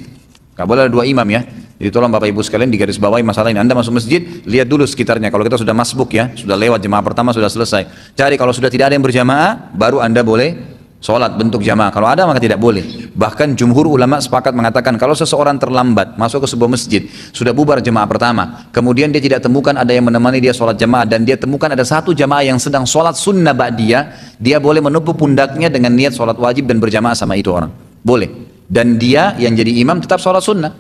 Gak boleh ada dua imam ya. Jadi tolong Bapak Ibu sekalian digaris bawahi masalah ini. Anda masuk masjid, lihat dulu sekitarnya. Kalau kita sudah masbuk ya, sudah lewat jemaah pertama, sudah selesai. Cari kalau sudah tidak ada yang berjamaah, baru Anda boleh sholat bentuk jamaah. Kalau ada maka tidak boleh. Bahkan jumhur ulama sepakat mengatakan kalau seseorang terlambat masuk ke sebuah masjid, sudah bubar jemaah pertama, kemudian dia tidak temukan ada yang menemani dia sholat jamaah, dan dia temukan ada satu jamaah yang sedang sholat sunnah ba'diyah, dia boleh menepuk pundaknya dengan niat sholat wajib dan berjamaah sama itu orang. Boleh. Dan dia yang jadi imam tetap sholat sunnah,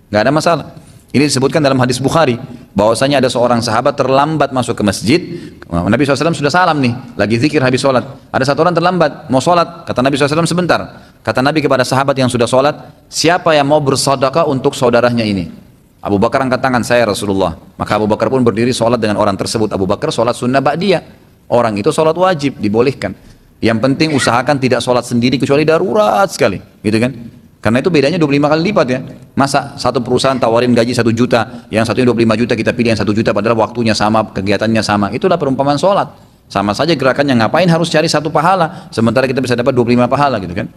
nggak ada masalah. Ini disebutkan dalam hadis Bukhari bahwasanya ada seorang sahabat terlambat masuk ke masjid. Nabi SAW sudah salam nih, lagi zikir habis sholat. Ada satu orang terlambat mau sholat, kata Nabi SAW sebentar. Kata Nabi kepada sahabat yang sudah sholat, siapa yang mau bersedekah untuk saudaranya ini? Abu Bakar angkat tangan, saya Rasulullah. Maka Abu Bakar pun berdiri sholat dengan orang tersebut. Abu Bakar sholat sunnah ba'diyah, orang itu sholat wajib, dibolehkan. Yang penting usahakan tidak sholat sendiri kecuali darurat sekali, gitu kan? Karena itu bedanya 25 kali lipat ya. Masa satu perusahaan tawarin gaji 1 juta, yang satunya 25 juta, kita pilih yang 1 juta padahal waktunya sama, kegiatannya sama. Itulah perumpamaan sholat. Sama saja gerakannya, ngapain harus cari satu pahala, sementara kita bisa dapat 25 pahala gitu kan.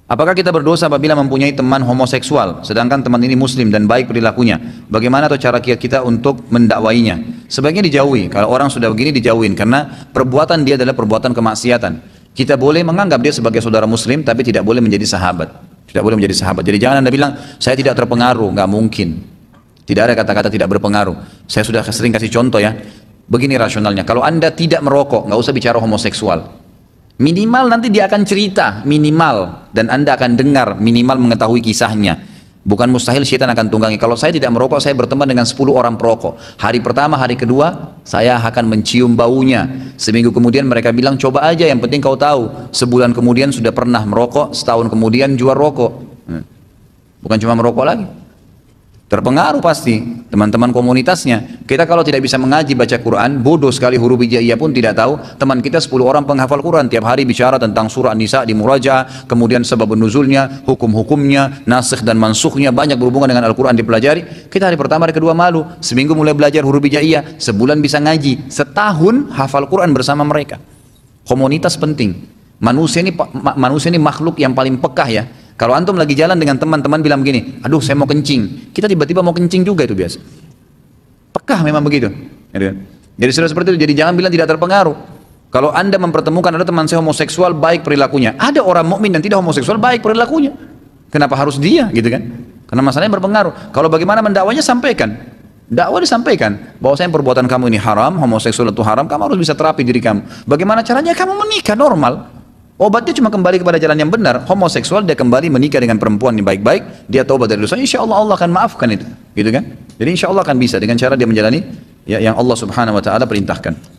Apakah kita berdosa apabila mempunyai teman homoseksual, sedangkan teman ini muslim dan baik perilakunya? Bagaimana atau cara kita untuk mendakwainya? Sebaiknya dijauhi, kalau orang sudah begini dijauhin, karena perbuatan dia adalah perbuatan kemaksiatan. Kita boleh menganggap dia sebagai saudara muslim, tapi tidak boleh menjadi sahabat. Tidak boleh menjadi sahabat. Jadi jangan Anda bilang, saya tidak terpengaruh, nggak mungkin. Tidak ada kata-kata tidak berpengaruh. Saya sudah sering kasih contoh ya. Begini rasionalnya, kalau Anda tidak merokok, nggak usah bicara homoseksual. Minimal nanti dia akan cerita, minimal. Dan Anda akan dengar, minimal mengetahui kisahnya. Bukan mustahil syaitan akan tunggangi. Kalau saya tidak merokok, saya berteman dengan 10 orang perokok. Hari pertama, hari kedua, saya akan mencium baunya. Seminggu kemudian mereka bilang, coba aja, yang penting kau tahu. Sebulan kemudian sudah pernah merokok, setahun kemudian jual rokok. Bukan cuma merokok lagi. Terpengaruh pasti teman-teman komunitasnya. Kita kalau tidak bisa mengaji baca Quran, bodoh sekali, huruf hijaiyah pun tidak tahu. Teman kita 10 orang penghafal Quran, tiap hari bicara tentang surah An-Nisa di murajaah, kemudian sebab nuzulnya, hukum-hukumnya, nasikh dan mansukhnya, banyak berhubungan dengan Al-Quran dipelajari. Kita hari pertama, hari kedua malu. Seminggu mulai belajar huruf hijaiyah, sebulan bisa ngaji, setahun hafal Quran bersama mereka. Komunitas penting. Manusia ini makhluk yang paling pekah ya. Kalau antum lagi jalan dengan teman-teman bilang begini, aduh saya mau kencing, kita tiba-tiba mau kencing juga, itu biasa. Pekah memang begitu. Jadi sudah seperti itu, jadi jangan bilang tidak terpengaruh. Kalau anda mempertemukan ada teman saya homoseksual baik perilakunya, ada orang mukmin dan tidak homoseksual baik perilakunya. Kenapa harus dia gitu kan? Karena masalahnya berpengaruh. Kalau bagaimana mendakwanya, sampaikan. Dakwah disampaikan bahwasanya perbuatan kamu ini haram, homoseksual itu haram, kamu harus bisa terapi diri kamu. Bagaimana caranya? Kamu menikah normal. Obatnya cuma kembali kepada jalan yang benar. Homoseksual dia kembali menikah dengan perempuan yang baik-baik, dia taubat dari dosa, insya Allah Allah akan maafkan itu, gitu kan? Jadi insya Allah akan bisa dengan cara dia menjalani ya, yang Allah Subhanahu Wa Taala perintahkan.